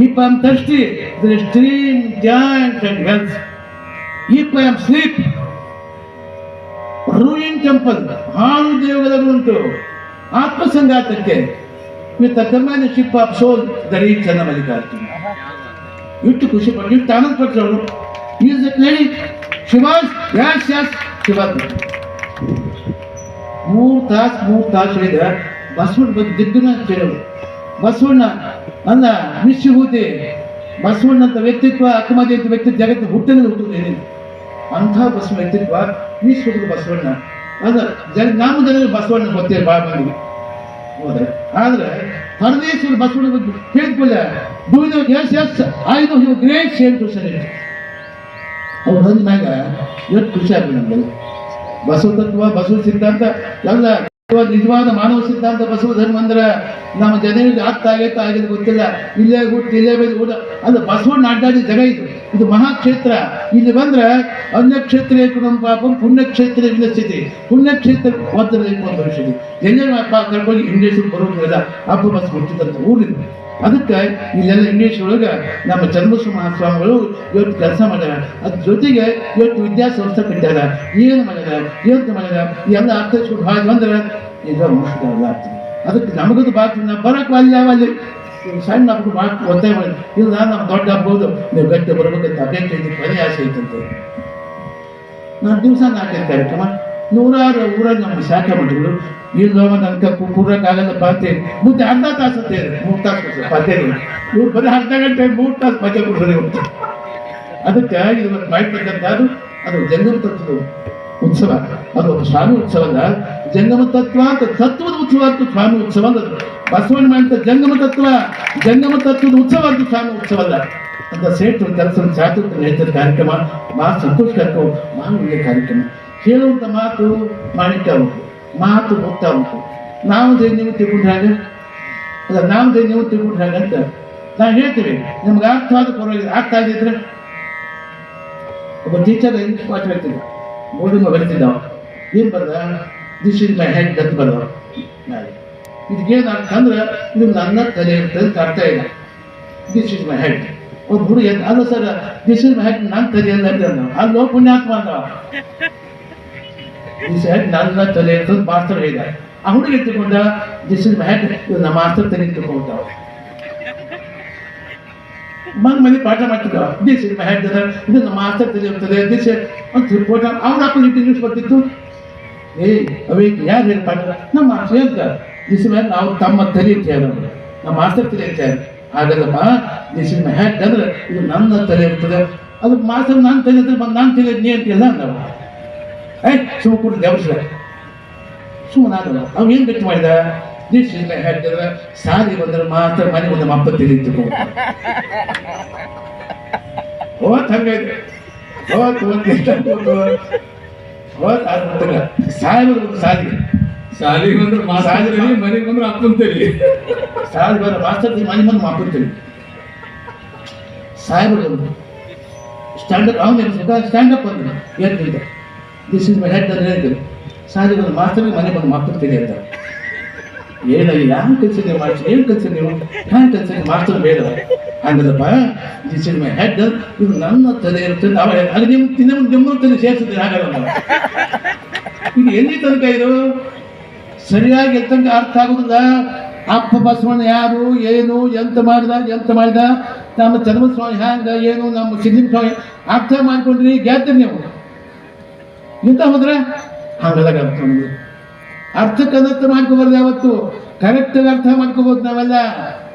If I am thirsty there is stream joint and wealth. If I am sleep ruin temple, ಹಾಳು ದೇವಗಳುಂಟು. ಆತ್ಮಸಂಗಾತಕ್ಕೆ with the companionship of soul there is ಚಂದ ಮಲ್ಲಿಕಾರ್ಜುನ. ಇಟ್ಟು ಖುಷಿ ಪಟ್ಟು ಇಟ್ಟು ಆನಂದ ಪಟ್ಟರು. Is it lady she was yes she was 3 ತಾಸು ಹೇಳಿದ ಬಸವಣ್ಣ ಬಗ್ಗೆ ದಿಗ್ಗನ ಕೇಳೋರು. ಬಸವಣ್ಣ ಅಲ್ಲ ವಿಶ್ವಭೂತಿ. ಬಸವಣ್ಣ ಅಂತ ವ್ಯಕ್ತಿತ್ವ, ಅಕ್ಕಮದಿ ಅಂತ ವ್ಯಕ್ತಿತ್ವ ಜಗತ್ತು ಹುಟ್ಟಿನಲ್ಲಿ ಹುಟ್ಟುವುದು ಏನಿಲ್ಲ. ಅಂಥ ಬಸವ ವ್ಯಕ್ತಿತ್ವ ವಿಶ್ವದ ಬಸವಣ್ಣ ಅಲ್ಲ. ನಮ್ಮ ಜನರಿಗೆ ಬಸವಣ್ಣ ಗೊತ್ತಿಲ್ಲ ಭಾಳ ಮಂದಿಗೆ. ಹೋದ್ರೆ ಆದ್ರೆ ಪರದೇಶದ ಬಸವಣ್ಣ ಬಗ್ಗೆ ಹೇಳಿಕೊಳ್ಳ do you know? Yes I know your great saint Basaveshwara. ಅವ್ರು ಬಂದ ಮ್ಯಾಗ ಎಷ್ಟು ಖುಷಿ ಆಗ್ತದೆ ನಮ್ಗೆಲ್ಲ. ಬಸವ ತತ್ವ, ಬಸವ ಸಿದ್ಧಾಂತ ಎಲ್ಲ ನಿಜವಾದ ಮಾನವ ಸಿದ್ಧಾಂತ ಬಸವ ಧರ್ಮ ಅಂದ್ರೆ ನಮ್ಮ ಜನರಿಗೆ ಅರ್ಥ ಆಗೈತೆ ಆಗಿಲ್ಲ ಗೊತ್ತಿಲ್ಲ. ಇಲ್ಲೇ ಹುಟ್ಟು ಇಲ್ಲೇ ಬೆಳೆದು ಊಟ ಅದು ಬಸವಣ್ಣ ಅಡ್ಡಾಡಿದ ಜಾಗ ಇದು ಮಹಾಕ್ಷೇತ್ರ. ಇಲ್ಲಿ ಬಂದ್ರೆ ಅನ್ಯಕ್ಷೇತ್ರ ಕುಟುಂಬ ಪಾಪಂ ಪುಣ್ಯಕ್ಷೇತ್ರ ವಿನಸ್ಥಿತಿ, ಪುಣ್ಯಕ್ಷೇತ್ರ ಮಾತ್ರ ವಿಷಯ ಎಲ್ಲೇ ಕರ್ಕೊಂಡು ಇಂಗ್ಲೀಷ್ ಬರೋದಿಲ್ಲ. ಅಪ್ಪ ಬಸ್ ಹುಟ್ಟಿದಂತ ಊರಿನ ಅದಕ್ಕೆ ಇಲ್ಲೆಲ್ಲ ಇಂಗ್ಲೀಷ್ ಒಳಗೆ ನಮ್ಮ ಚನ್ನಬಸವ ಮಹಾಸ್ವಾಮಿಗಳು ಇವತ್ತು ಕೆಲಸ ಮಾಡ್ಯಾರ. ಅದ್ರ ಜೊತೆಗೆ ಇವತ್ತು ವಿದ್ಯಾಸಂಸ್ಥೆ ಕಟ್ಟ್ಯಾರ. ಏನು ಮಾಡ್ಯಾರ, ಏನು ಮಾಡ್ಯಾರ, ಎಲ್ಲ ಅರ್ಥ ಭಾಳ ಬಂದ್ರೆ ಈಗ ಮುಗಿಸ್ತಾರಲ್ಲ ಆಗ್ತದೆ. ಅದಕ್ಕೆ ನಮಗದು ಬಾಕಿ ನಾವು ಬರೋಕೆ ಅಲ್ಲಿ ಸಣ್ಣ ಹಬ್ಬಕ್ಕೆ ಭಾಳ ಒತ್ತಾಯ ಮಾಡಿ ಇಲ್ಲ ನಮ್ಮ ದೊಡ್ಡ ಹಬ್ಬದು ನೀವು ಗಟ್ಟಿ ಬರ್ಬೇಕಂತ ಅಪೇಕ್ಷೆ ಐತಿ, ಕೊನೆ ಆಸೆ ಐತಂತೆ. ನಾನು ದಿವಸ ನಾಲ್ಕೈದು ಕಾರ್ಯಕ್ರಮ ನೂರಾರು ಊರಲ್ಲಿ ನಮ್ಮ ಶಾಖಾ ಮಠಗಳು ಇಲ್ಲೋ ನನಗೆ ಕೂರಕ್ಕಾಗಲ್ಲ ಪಾತೇರಿ ಮುಂದೆ ಅರ್ಧ ತಾಸು ಅಂತೇಳಿ 3 ತಾಸು ಪಾತೇರಿ ಇವ್ರು ಬರೀ ಅರ್ಧ ಗಂಟೆ 3 ತಾಸು ಪದ್ಯ ಕೊಡ್ತಾರೆ. ಅದಕ್ಕೆ ಇದು ಮಾಡ್ತಕ್ಕಂಥದ್ದು ಅದು ಜಂಗಮ ತತ್ವದ ಉತ್ಸವ. ಅದು ಒಂದು ಸ್ವಾಮಿ ಉತ್ಸವ ಅಲ್ಲ, ಜಂಗಮ ತತ್ವ ಅಂತ ತತ್ವದ ಉತ್ಸವ ಅಂತ ಸ್ವಾಮಿ ಉತ್ಸವ ಅಲ್ಲ. ಬಸವಣ್ಣ ಮಾಡಿದ ಜಂಗಮ ತತ್ವದ ಉತ್ಸವ ಅಂತ ಸ್ವಾಮಿ ಉತ್ಸವ ಅಲ್ಲ ಅಂತ ಸೇಟು ಕೆಲಸ ಚಾತುರ್ಯ ನೇತೃತ್ವ ಕಾರ್ಯಕ್ರಮ ಭಾಳ ಸಂತೋಷಕರ ಭಾಳ ಒಳ್ಳೆಯ ಕಾರ್ಯಕ್ರಮ. ಹೇಳುವಂಥ ಮಾತು ಮಾಣಿಕ್ಯ ಉಂಟು, ಮಾತು ಗೊತ್ತಾ ಉಂಟು. ನಾವು ನೀವು ತಿಳ್ಕೊಂಡ್ರೆ ಹಾಗೆ ಅಲ್ಲ, ನಾವು ನೀವು ತಿಳ್ಕೊಂಡ್ರೆ ಹಾಗೆ ಅಂತ ನಾವು ಹೇಳ್ತೀವಿ. ನಮ್ಗೆ ಅರ್ಥವಾದ ಪರವಾಗಿಲ್ಲ. ಅರ್ಥ ಆಗಿದ್ರೆ ಒಬ್ಬ ಟೀಚರ್ ಇಂಗ್ಲೀಷ್ ಪಾಠ ಹೇಳ್ತಿದ್ದ, ಬೋರ್ಡಿಂಗ್ ಬರೀತಿದ್ದಾವ. ಏನು ಬರ್ದ, ದಿಸ್ ಇಸ್ ಮೈ ಹೆಡ್ ಅಂತ ಬರ್ದವ. ಇದಕ್ಕೇನು ಅರ್ಥ ಅಂದ್ರೆ ಇದು ನನ್ನ ತಲೆ ಇರ್ತದೆ ಅಂತ ಅರ್ಥ ಇಲ್ಲ. This is my head. ಒಬ್ಬ ಹುಡುಗ ಅಲ್ಲ sir, this is my head ನನ್ನ ತಲೆ ಇಲ್ಲ ಅಂತ ಅಲ್ಲೋ ಪುಣ್ಯಾತ್ಮ ಅಂದವ. ದಿಸ್ ಹೆಡ್ ನನ್ನ ತಲೆ ಇರ್ತದೆ ಮಾಸ್ತರ್ ಹೇಳಿದ. ಆ ಹುಡುಗ ಎತ್ತುಕೊಂಡ ದಿಸ್ ಇಸ್ ಮೈ ಹೆಡ್, ಇದು ನಮ್ಮ ಮಾಸ್ತರ್ ತಲೆ ಇಟ್ಟುಕೊಂಡವ. ಮನೆ ಪಾಠ ಮಾಡ್ತಿದ್ದಾವ. ದಿಸ್ ಇಸ್ ಮೈ ಹೆಡ್ ಇದು ನಮ್ಮ ಮಾಸ್ತರ್ ತಲೆ ಇರ್ತದೆ ದಿಸ್ ಅಂತ ರಿಪೋರ್ಟ್ ಅವ್ರು ಹಾಕೊಂಡು ಇಂಗ್ಲೀಷ್ ಬರ್ತಿತ್ತು. ಅವೇ ಯಾರು ಹೇಳಿ ಪಾಠ ನಮ್ಮ ಮಾಸ್ತರ್ ಹೇಳ್ತಾರೆ ದಿಸ್ ಇಸ್ ಮೈ ಹೆಡ್. ಅವ್ರು ತಮ್ಮ ತಲೆ ಅಂತ ಹೇಳೋರು, ನಮ್ಮ ಮಾಸ್ತರ್ ತಲೆ ಅಂತ ಹೇಳಿ ಹಾಗಲ್ಲಮ್ಮ. ದಿಸ್ ಇಸ್ ಮೈ ಹೆಡ್ ಅಂದ್ರೆ ಇದು ನನ್ನ ತಲೆ ಇರ್ತದೆ. ಅದು ಮಾಸ್ತರ್ ನನ್ನ ತಲೆ ಇರ್ತದೆ, ಬಂದು ನಾನು ತಲೆ ನೀ ಅಂತಿಲ್ಲ ಅಂದವ. ಸುಮ್ಮ ಕೂಡ ದೇವರ ಸುಮ್ಮನೆ ಆಗಲ್ಲ. ಅವ್ ಏನು ಗಟ್ಟಿ ಮಾಡಿದ, ದಿಸ್ ಇಸ್ ಮೈ ಹೆಡ್ ಅಂದ್ರೆ ಸಾರಿ ಬಂದ್ರೆ ಮಾತ್ರ ಮನೆ ಒಂದು ನಮ್ಮ ಅಪ್ಪ ತಿಳಿತು. ಹೋತ್ ಹಂಗಾಯ್ತು, ಹೋತ್ ಸಾಯಿ ಶಾಲೆಗೆ ಬಂದ್ರೆ ಮಾಸ್ತರ್ ಮನೆಗೆ ಬಂದ್ರೆ ಅಪ್ಪನ ತಲೆ. ಸಾಯಿ ಬಂದ್ರೆ ಮಾಸ್ತರ್ ಮನೆ ಬಂದು ಅಪ್ಪನ ತಲೆ. ಸಾಯಿಬರು ಸ್ಟ್ಯಾಂಡಪ್ ಅವನು ಸ್ಟ್ಯಾಂಡಪ್ ಅಂದ್ರೆ ಹೇಳ್ತಿದ್ದ ದಿಸ್ ಇಸ್ ಮೈ ಹೆಡ್ ಅಂದ್ರೆ ಹೇಳ್ತಾರೆ. ಸಾರಿ ಬಂದು ಮಾಸ್ತರ್ ಮನೆ ಬಂದು ಅಪ್ಪನ ತಲೆ ಅಂತ. ಏನಾಗಿ ಯಾವ ಕೆಲಸ ನೀವು ಮಾಡ್ತೀವಿ, ಏನು ಕೆಲಸ ನೀವು ಹ್ಯಾಂಗೆ ಕೆಲಸ ನೀವು ಮಾಸ್ತರ್ ಬೇಡ ಹಂಗದಪ್ಪ. ದಿಸ್ ಇಸ್ ಮೈ ಹೆಡ್ ಇದು ನನ್ನ ತಲೆ ಇರ್ತದೆ. ಅವ ಅದು ನಿಮ್ಮ ತಲೆ ಸೇರಿಸುತ್ತೆ ಹಾಗಲ್ಲ. ಇದು ಎಲ್ಲಿ ತನಕ ಇದು ಸರಿಯಾಗಿ ತನಕ ಅರ್ಥ ಆಗುದಿಲ್ಲ. ಅಪ್ಪ ಬಸವಣ್ಣ ಯಾರು, ಏನು, ಎಂತ ಮಾಡಿದ ನಮ್ಮ ಚನ್ನಬಸವ ಹ್ಯಾಂಗ, ಏನು, ನಮ್ಮ ಸಿದ್ಲಿಂಗ ಸ್ವಾಮಿ ಅರ್ಥ ಮಾಡ್ಕೊಂಡ್ರಿ ಗೆದ್ರಿ ನೀವು. ಇಂಥ ಹೋದ್ರೆ ಹಂಗಲ್ಲ ಅರ್ಥಕ್ಕೆ ಅನರ್ಥ ಮಾಡ್ಕೋಬಾರ್ದು. ಯಾವತ್ತು ಕರೆಕ್ಟಾಗಿ ಅರ್ಥ ಮಾಡ್ಕೋಬೋದು ನಾವೆಲ್ಲ.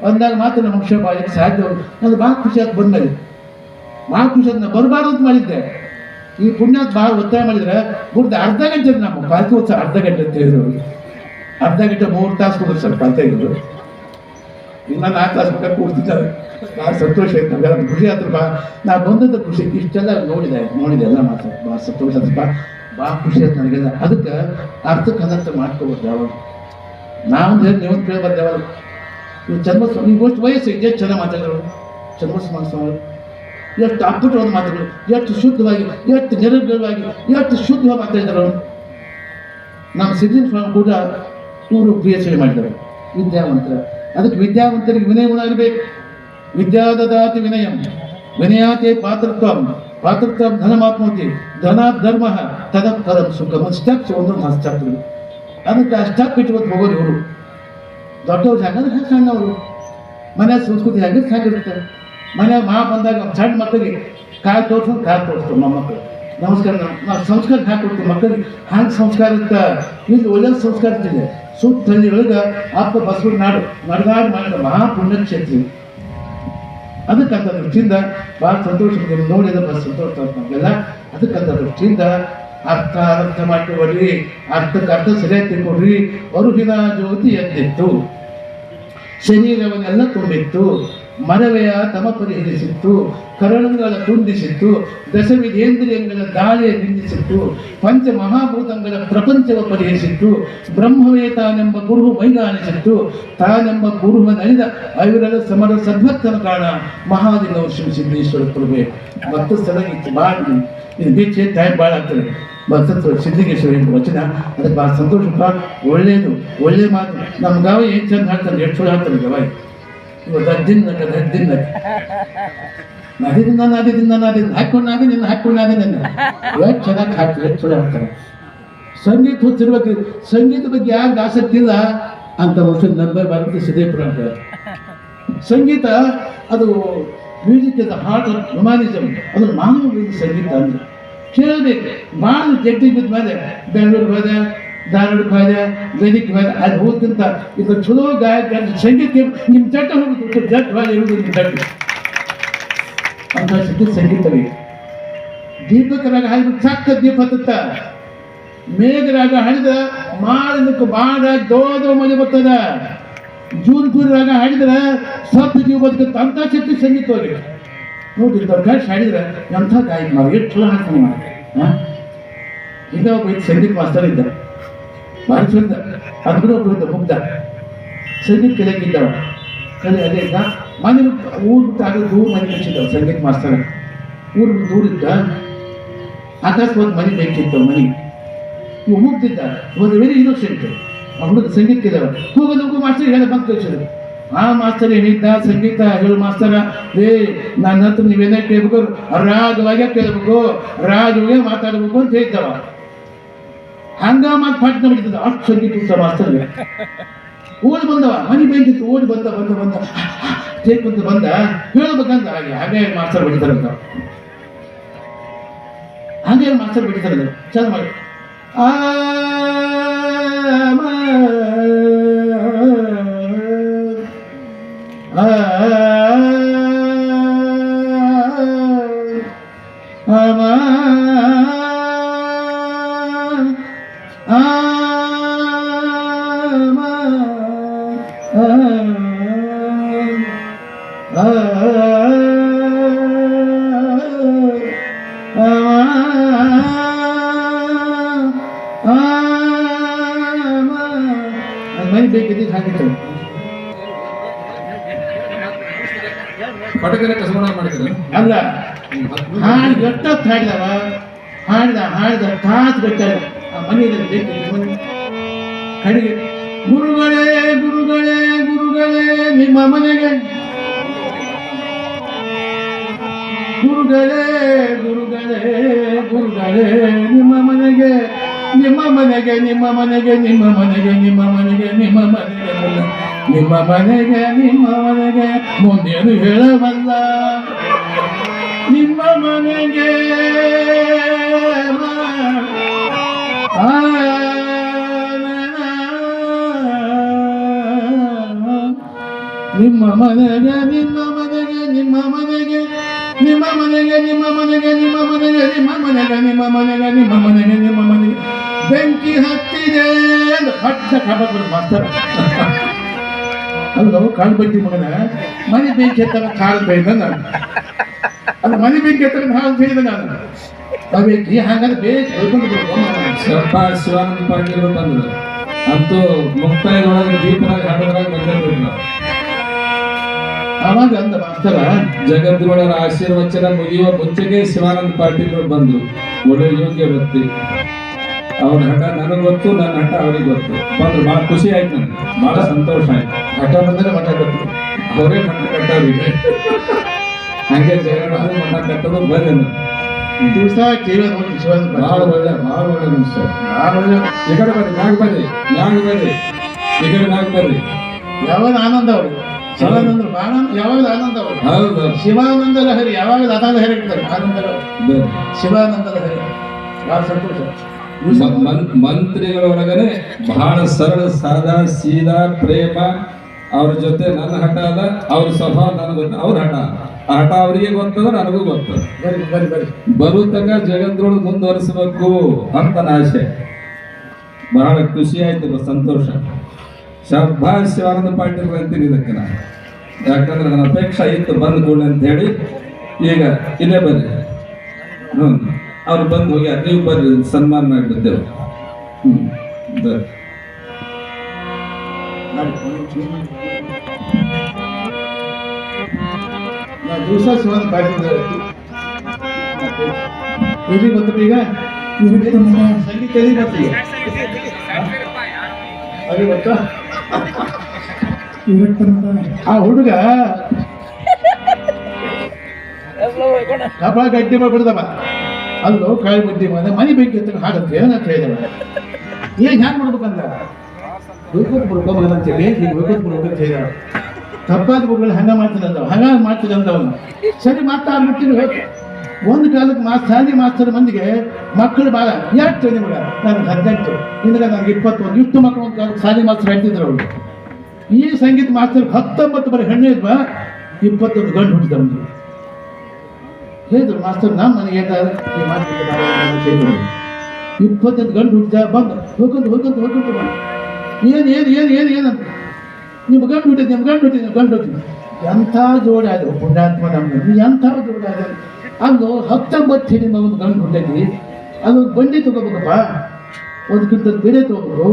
ಒಂದಾಗ ಮಾತ್ರ ನಮ್ಮ ಮುಖ್ಯ ಬಾಳಿಗೆ ಸಾಧ್ಯ. ನಾನು ಭಾಳ ಖುಷಿ ಆಯ್ತು ಬಂದ್ಮೇಲೆ, ಭಾಳ ಖುಷಿ ಆಯ್ತು. ನಾನು ಬರಬಾರ್ದು ಅಂತ ಮಾಡಿದ್ದೆ. ಈ ಪುಣ್ಯಾತ್ ಭಾಳ ಒತ್ತಾಯ ಮಾಡಿದ್ರೆ ಗುಡ್ದು ಅರ್ಧ ಗಂಟೆ ನಮ್ಮ ಪಾಲ್ಕಿ ಉತ್ಸವ ಅರ್ಧ ಗಂಟೆ ಅಂತ ಹೇಳಿದ್ರು. ಅರ್ಧ ಗಂಟೆ 3 ತಾಸು ಕೊಡೋದು ಸರ್ ಪಾಲ್ತ ಇರೋದು. ಇನ್ನು 4 ತಾಸು ಬೇಕಾದ್ರೆ ಕೂಡ್ತಿದ್ದಾರೆ. ಭಾಳ ಸಂತೋಷ ಆಯ್ತು ನಮಗೆಲ್ಲ, ಖುಷಿ ಆಯ್ತು. ನಾ ಬಂದದ್ದು ಖುಷಿ. ಇಷ್ಟೆಲ್ಲ ನೋಡಿದೆ ಎಲ್ಲ ಮಾತು ಭಾಳ ಸಂತೋಷ ಆಯ್ತು. ಭಾಳ ಖುಷಿ ಆಯ್ತು ನನಗೆಲ್ಲ. ಅದಕ್ಕೆ ಅರ್ಥಕ್ಕೆ ಅನರ್ಥ ಮಾಡ್ಕೋಬೋದು ಯಾವಾಗ ನಾವು ನೀವು ಕೇಳಬಾರ್ದು ಯಾವಾಗ. ಇವು ಚನ್ನಬಸವ ನೀವು ಎಷ್ಟು ವಯಸ್ಸು ಎಷ್ಟು ಚೆನ್ನಾಗಿ ಮಾತಾಡೋರು ಚನ್ನಬಸವ ಸ್ವಾಮಿ. ಎಷ್ಟು ಅಪ್ಪುಟವಾದ ಮಾತುಗಳು, ಎಷ್ಟು ಶುದ್ಧವಾಗಿ, ಎಷ್ಟು ನಿರರ್ಗಳವಾಗಿ, ಎಷ್ಟು ಶುದ್ಧವಾಗಿ ಮಾತಾಡಿದರು. ನಮ್ಮ ಸಿದ್ಲಿಂಗ ಸ್ವಾಮಿ ಕೂಡ ಇವರು PhD ಮಾಡಿದ್ದಾರೆ, ವಿದ್ಯಾವಂತರ. ಅದಕ್ಕೆ ವಿದ್ಯಾವಂತರಿಗೆ ವಿನಯ ಗುಣ ಇರಬೇಕು. ವಿದ್ಯಾದದಾತಿ ವಿನಯಂ ವಿನಯಾತೆ ಪಾತ್ರತ್ವಂ ಧನಮಾತ್ಮತಿ ಧನಾತ್ ಧರ್ಮ ತದಪರಂ ಸುಖಂ. ಸ್ಟೆಪ್ಸ್ ಒಂದೊಂದು ಹಸ್ತಾಗ್ತದೆ. ಅದಕ್ಕೆ ಆ ಸ್ಟೆಪ್ ಇಟ್ಕೊಂಡು ಹೋಗೋದು ಇವರು. ದೊಡ್ಡವ್ರು ಹೆಂಗಂದ್ರೆ ಹೆಂಗೆ ಸಣ್ಣವರು. ಮನೆಯ ಸಂಸ್ಕೃತಿ ಹೆಂಗಿರುತ್ತೆ. ಮನೆಯಾಗ ಬಂದಾಗ ಸಣ್ಣ ಮಕ್ಕಳಿಗೆ ಕಾಲು ತೋರಿಸ್ತಾರೆ ಮೊಮ್ಮಕ್ಕಳು. ನಮಸ್ಕಾರ ನಾವು ಸಂಸ್ಕಾರ ಹಾಕೊಡ್ತೀವಿ ಮಕ್ಕಳಿಗೆ. ಹ್ಯಾಂಗೆ ಸಂಸ್ಕಾರ ಇರುತ್ತೆ, ಇಲ್ಲಿ ಒಳ್ಳೆಯ ಸಂಸ್ಕಾರ ಇರ್ತಿದೆ. ಸುತ್ತಲ್ಲಿ ಒಳಗೆ ಅಪ್ಪ ಬಸವಣ್ಣ ನಡೆದಾಡಿ ಮಾಡಿದ ಮಹಾಪುಣ್ಯಕ್ಷೇತ್ರ. ಅದಕ್ಕಂಥ ದೃಷ್ಟಿಯಿಂದ ಭಾಳ ಸಂತೋಷ ನೋಡಿದ ಭಾಳ ಸಂತೋಷ ನಮಗೆಲ್ಲ. ಅದಕ್ಕಂಥ ದೃಷ್ಟಿಯಿಂದ ಅರ್ಥ ಮಾಡ್ಕೊಳ್ರಿ, ಅರ್ಥ ಸರಿಯಾಗಿ ತಿಳ್ಕೊಡ್ರಿ. ಅರುಹಿನ ಜ್ಯೋತಿ ಎದ್ದಿತ್ತು, ಶರೀರವನ್ನೆಲ್ಲ ತುಂಬಿತ್ತು, ಮರವೆಯ ತಮ ಪರಿಹರಿಸಿತ್ತು, ಕರಣಗಳ ತುಂಡಿಸಿತ್ತು, ದಶವಿಧೇಂದ್ರಿಯಗಳ ದಾಳಿಯ ನಿಲ್ಲಿಸಿತ್ತು, ಪಂಚ ಮಹಾಭೂತಗಳ ಪ್ರಪಂಚವ ಪರಿಹರಿಸಿತ್ತು, ಬ್ರಹ್ಮವೇ ತಾನೆಂಬ ಗುರುವು ಮೈಗಾಣಿಸಿತ್ತು, ತಾನೆಂಬ ಗುರುವ ನಲಿದ ಐವರೆಲ್ಲ ಸಮರ ಸದ್ಭಕ್ತನ ಕಾರಣ ಮಹಾದಿನವ ಸಿದ್ದೇಶ್ವರ ಕೃಪೆ ಮತ್ತು ಸ್ಥಳಗಿತ್ತು ಭಾಳ ಇದು ಬೀಚೆ ಟೈಮ್ ಭಾಳ ಆಗ್ತದೆ. ಮತ್ತು ಸಿದ್ಧಗೇಶ್ವರ ವಚನ ಅದಕ್ಕೆ ಭಾಳ ಸಂತೋಷ, ಒಳ್ಳೆಯದು, ಒಳ್ಳೆ ಮಾತು. ನಮ್ಮ ಗಾವ ಏನು ಚಂದ ಹಾಕ್ತಾರೆ, ಎಷ್ಟು ಚಲೋ ಹಾಕ್ತಾರೆ ಗವಾಯಿ. ಇವತ್ತು ಅದ್ದಿನ ಹಾಕೊಂಡು ನಿನ್ನ ಎಷ್ಟು ಚೆನ್ನಾಗಿ ಹಾಕ್ತಾರೆ, ಎಷ್ಟು ಚಲೋ ಹಾಕ್ತಾರೆ. ಸಂಗೀತ ಹುಚ್ಚಿರ್ಬೇಕು, ಸಂಗೀತ ಬಗ್ಗೆ ಯಾರಿಗೆ ಆಸಕ್ತಿ ಇಲ್ಲ ಅಂತ ವರ್ಷದ ನಂಬರ್ ಬರುತ್ತೆ ಸಿದ್ದೇಪುರ ಅಂತ. ಸಂಗೀತ ಅದು ಮ್ಯೂಸಿಕ್ ಇಸ್ ಹಾರ್ಟ್ ಆಫ್ ಹ್ಯುಮಾನಿಸಮ್, ಅದು ಮಾನವ ಸಂಗೀತ ಅಂದ್ರೆ ಕೇಳಬೇಕು. ಭಾಳ ಜಗ್ಗಿ ಬಿದ್ದ ಮೇಲೆ ಬೆಂಗಳೂರಿಗೆ ಹೋದೆ, ಧಾರವಾಡಕ್ಕೆ ಹೋದೆ, ಗದಿಗೆ ಹೋದೆ, ಅದು ಹೋಗ್ತಿಂತ ಇದು ಚಲೋ ಗಾಯಕ ಸಂಗೀತ ನಿಮ್ಮ ಜಟ್ಟ ಹೋಗುದು ಜಟ್ ಹೊಳೆ ಇರುವುದು ನಿಮ್ಮ ಜಟ್ಟು ಅಂತ ಸಂಗೀತವೇ. ದೀಪಕ ರಾಗ ಹಾಡಿದ್ರೆ ಸಾಕ ದೀಪ ಹತ್ತುತ್ತ, ಮೇಘರಾಗ ಹಾಡಿದ ಮಾಡಲಿಕ್ಕೆ ಬಾಡ ದೋದ ಮಳೆ ಬರ್ತದ, ಜೂನ್ ಪೂರ್ ರಾಗ ಹಾಡಿದ್ರೆ ಸತ್ತು ಜೀವ ಬದುಕುತ್ತ ಅಂತ ಶಕ್ತಿ ಸಂಗೀತವಾಗಿ ನೋಡಿ. ದೊಡ್ಡ ಹಾಡಿದ್ರೆ ಎಂಥ ಗಾಯಕ ಮಾಡಿ ಎಷ್ಟು ಚಲೋ ಹಾಡ್ತಾನೆ ಮಾಡಿ. ಈಗ ಒಬ್ಬ ಸಂಗೀತ ಮಾಸ್ತರ್ ಇದ್ದ, ಭಾಳ ಚಂದ. ಅದ್ರ ಒಬ್ಬ ಇದ್ದ ಮುಗ್ಧ, ಸಂಗೀತ ಕಲಿಯಕ್ಕಿದ್ದವ, ಕಲಿ ಅದೇ ಇದ್ದ. ಮನೆ ಬಿಟ್ಟು ಊರು ಬಿಟ್ಟು ಆಗ ದೂರ ಮನೆ ಕಳಿಸಿದ್ದವ ಸಂಗೀತ ಮಾಸ್ತರ್. ಊರು ಬಿಟ್ಟು ದೂರ ಇದ್ದ, ಅಕಸ್ಮಾತ್ ಮನೆ ಬೇಕಿತ್ತು. ಮನೆ ಇವು ಮುಗ್ದಿದ್ದ, ಒಂದು ವೆರಿ ಇನ್ನೋಸೆಂಟ್. ಆ ಹುಡುಗ ಸಂಗೀತ ಕೇಳಿದವ, ಹೋಗೋದು ಮಾಸ್ತರ್ ಹೇಳ ಬಂದು ಕಳಿಸಿದ್ರು. ಆ ಮಾಸ್ತರ್ ಹೇಳಿದ್ದ, ಸಂಗೀತ ಹೇಳು ಮಾಸ್ತರ, ನನ್ನ ಹತ್ರ ನೀವೇನೇ ಕೇಳ್ಬೇಕು, ರಾಗವಾಗೇ ಕೇಳ್ಬೇಕು, ರಾಗವಾಗೇ ಮಾತಾಡ್ಬೇಕು ಅಂತ ಹೇಳಿದ್ದವ. ಹಂಗ ಮಾತು ಪಾಠ ಮಾಡಿದ್ದ ಅಷ್ಟು ಸಂಗೀತ ಮಾಸ್ತರ್ಗೆ. ಓಡಿ ಬಂದವ, ಮನೆ ಬೇಕಿತ್ತು, ಓಡಿ ಬಂದ ಕೇಳ್ಕೊಂತ ಬಂದ, ಹೇಳ್ಬೇಕಂತ ಹಾಗೆ ಮಾಸ್ತರ್ ಬಿಡ್ತಾರಂತ, ಹಾಗೆ ಮಾಸ್ತರ್ ಬಿಡ್ತಾರಂತ ಚಂದ ಮಾಡಿ. ಮನೆ ಬೇಕಿದ್ದು ಹಾಕಿತ್ತು. ಪಟಕರ ಕಸಬಣ ಮಾಡಿದ್ರು ಅಲ್ಲ, ಹಾಡು ಎಷ್ಟೊತ್ತು ಹಾಡಿದ ಕಾಸು ಗೊತ್ತಾಗ ಆ ಮನೆಯಲ್ಲಿ ಬೇಕಿತ್ತು. ಕಡೆಗೆ ಗುರುಗಳೇ ಗುರುಗಳೇ ಗುರುಗಳೇ ನಿಮ್ಮ ಮನೆಗೆ, ಗುರುಗಳೇ ಗುರುಗಳೇ ಗುರುಗಳೇ ನಿಮ್ಮ ಮನೆಗೆ, ನಿಮ್ಮ ಮನೆಗೆ ನಿಮ್ಮ ಮನೆಗೆ ನಿಮ್ಮ ಮನೆಗೆ ನಿಮ್ಮ ಮನೆಗೆ ನಿಮ್ಮ ಮನೆಗೆ ನಿಮ್ಮ ಮನೆಗೆ ನಿಮ್ಮ ಮನೆಗೆ ಮುಂದೇನು ಹೇಳಬಲ್ಲ, ನಿಮ್ಮ ಮನೆಗೆ ನಿಮ್ಮ ಮನೆಗೆ ನಿಮ್ಮ ಮನೆಗೆ ನಿಮ್ಮ ಮನೆಗೆ ನಿಮ್ಮ ಮನೆಗೆ ನಿಮ್ಮ ಮನೆಗೆ ನಿಮ್ಮ ಮನೆಗೆ ನಿಮ್ಮ ಮನೆಗೆ ನಿಮ್ಮ ಮನೆಗೆ ನಿಮ್ಮ ಮನೆಗೆ ನಿಮ್ಮ ಮನೆಗೆ ಬೆಂಕಿ ಹತ್ತಿದೆ ಹಟ್ಟ ಕಬಡ್ಡಿ ಮಾಸ್ತರ. ಅದು ಕಾಳು ಬಡ್ಡಿ ಮಗನ ಮನೆ ಬೆಂಕಿ ಹತ್ತಾಗ ಕಾಳು ಬೇಯ್ದ ನಾನು, ಅದು ಮನೆ ಬೆಂಕಿ ಹತ್ತಾಗ ಹಾಲು ಬೇಯ್ದ ನಾನು. ಅವೇಕಿ ಹಾಗಾದ್ರೆ ಬೇಕು ಸ್ವಲ್ಪ ಶಿವಾನಂದ ಪಾಟೀಲ್ ಬಂದ್ರು, ಅಂತೂ ಮುಕ್ತಾಯದೊಳಗೆ ದೀಪರಾಗ ಹಾಡೋದ್ರಾಗ ಬಂದಿರ್ಬೇಕು. ಅವಾಗ ಅಂದ ಮಾಸ್ತರ, ಜಗದ್ಗುರುಗಳ ಆಶೀರ್ವಚನ ಮುಗಿಯುವ ಮುಂಚೆಗೆ ಶಿವಾನಂದ ಪಾಟೀಲ್ ಬಂದ್ರು. ಒಳ್ಳೆ ಯೋಗ್ಯ ವ್ಯಕ್ತಿ, ಅವ್ರ ಹಠ ನನಗೆ ಗೊತ್ತು, ನನ್ನ ಹಠ ಅವ್ರಿಗೆ ಗೊತ್ತು. ಬಂದ್ರು, ಭಾಳ ಖುಷಿ ಆಯ್ತು, ನನಗೆ ಭಾಳ ಸಂತೋಷ ಆಯ್ತು. ಹಠ ಬಂದರೆ ಮಠ ಗೊತ್ತು, ಅವರೇ ಮಠ ಕಟ್ಟೋರಿಗೆ ಹಂಗೆ ಜಗಳದು ಮಠ ಕಟ್ಟೋದು ಬಂದೆ. ದಿವಸ ಕೇಳಿ ಭಾಳ ಒಳ್ಳೆ ನಿಮಿಷ. ಈ ಕಡೆ ಬರ್ರಿ, ಮ್ಯಾಗ ಬರ್ರಿ, ಈ ಕಡೆ ಮ್ಯಾಗ ಬರ್ರಿ. ಯಾವಾಗ ಆನಂದ ಅವರು ಶಿವಾನಂದ ಯಾವಾಗ ಆನಂದ ಅವರು. ಹೌದು, ಶಿವಾನಂದ ಲಹರಿ ಯಾವಾಗ ಆನಂದ ಲಹರಿ ಇರ್ತಾರೆ. ಆನಂದ ಶಿವಾನಂದ ಲಹರಿ ಭಾಳ ಸಂತೋಷ. ಮಂತ್ರಿಗಳೊಳಗನೆ ಬಹಳ ಸರಳ ಸಾದಾ ಸೀದಾ ಪ್ರೇಮ. ಅವ್ರ ಜೊತೆ ನನ್ನ ಹಠ ಅದ, ಅವ್ರ ಸ್ವಭಾವ ನನಗೆ ಗೊತ್ತ, ಅವ್ರ ಹಠ ಆ ಹಠ ಅವರಿಗೆ ಗೊತ್ತದ, ನನಗೂ ಗೊತ್ತದ. ಬರು ತನಕ ಜಗದ್ರೊಳಗೆ ಮುಂದುವರಿಸಬೇಕು ಅಂತ ಆಸೆ. ಬಹಳ ಖುಷಿ ಆಯ್ತು, ಸಂತೋಷ. ಶಭಾಷ್ ಶಿವಾನಂದ ಪಾಟೀಲ್ ಅಂತೀನಿ ಇದಕ್ಕೆ ನಾನು. ಯಾಕಂದ್ರೆ ನನ್ನ ಅಪೇಕ್ಷೆ ಇತ್ತು ಬಂದು ಕೊಡಿ ಅಂತ ಹೇಳಿ. ಈಗ ಇಲ್ಲೇ ಬರ್ರಿ, ಅವ್ರು ಬಂದು ಹೋಗಿ ನೀವು ಬರ್ರಿ, ಸನ್ಮಾನ ಮಾಡಿಬಿಡ್ತೇವೆ. ಬರ್ರಿ. ದಿವಸ ಶಿವನ ಕಾಯ್ತಿದ್ದಾರೆ ಎಲ್ಲಿ ಗೊತ್ತಪ್ಪ ಈಗ ಸಂಗೀತ ಎಲ್ಲಿ ಬರ್ತೀವಿ ಅದು ಗೊತ್ತಾ ಆ ಹುಡುಗ ಕಪ ಗಟ್ಟಿ ಮಾಡ್ಬಿಡ್ದವ ಅಲ್ಲೋ ಕಾಯಿ ಬುದ್ಧಿ ಮನೆ ಬೇಕಿತ್ತು ಹಾಗಂತ ಏನಂತ ಹೇಳಿದವ ಏನ್ ಹ್ಯಾಂಗ ಮಾಡ್ಬೇಕಂದ ಬೈಕೋತ್ ಬಿಡ್ಕೋಬೇಕಂತ ಅಂತೇಳಿ ಈಗ ಬೈಕೋತ್ ಬಿಡ್ಬೇಕಂತ ಹೇಳಿದ ತಪ್ಪಾದ ಮಕ್ಕಳು ಹಂಗ ಮಾಡ್ತಿದ್ದಂತ ಹಂಗ ಮಾಡ್ತಿದ್ದಂತವನು ಸರಿ ಮಾತಾಡ್ಬಿಡ್ತೀನಿ ಹೋಗಿ ಒಂದು ಕಾಲಕ್ಕೆ ಶಾಲೆ ಮಾಸ್ತರ್ ಮಂದಿಗೆ ಮಕ್ಕಳು ಭಾಳ ಎಷ್ಟು ನಿಮಗೆ ನನಗೆ 18 ನಿನಗೆ ನನಗೆ 21 ಇಷ್ಟು ಮಕ್ಕಳು ಒಂದು ಕಾಲಕ್ಕೆ ಶಾಲೆ ಮಾಸ್ತರ್ ಹೇಳ್ತಿದ್ರು ಅವರು. ಈ ಸಂಗೀತ ಮಾಸ್ತರ್ 19 ಬರೀ ಹೆಣ್ಣು ಇದ್ವಾ 21 ಗಂಡು ಹುಟ್ಟಿದವನಿಗೆ ಹೇಳಿದ್ರು ಮಾಸ್ತರ್ ನಮ್ಮ ಮನೆಗೆ ಈ ಮಾತು 21 ಗಂಡು ಹುಟ್ಟಿದ ಬಂದು ಹೋಗ್ಕೊಂತ ಬಂದು ಏನಂತ ನಿಮ್ಮ ಗಂಡು ಹುಟ್ಟಿದ್ದು ಎಂಥ ಜೋಡಿ ಆಯ್ತು ಪುಣ್ಯಾತ್ಮ ನಮ್ಗೆ ಎಂಥ ಜೋಡಿ ಆಯ್ತು ಅದು 19 ಹೆಣ್ಣಿನ ಒಂದು ಗಂಡು ಹುಟ್ಟೈತಿ ಅದು ಬಂಡಿ ತಗೋಬೇಕಪ್ಪ, ಒಂದು ಕ್ವಿಂಟಲ್ ಬೇರೆ ತಗೋಬೇಕು,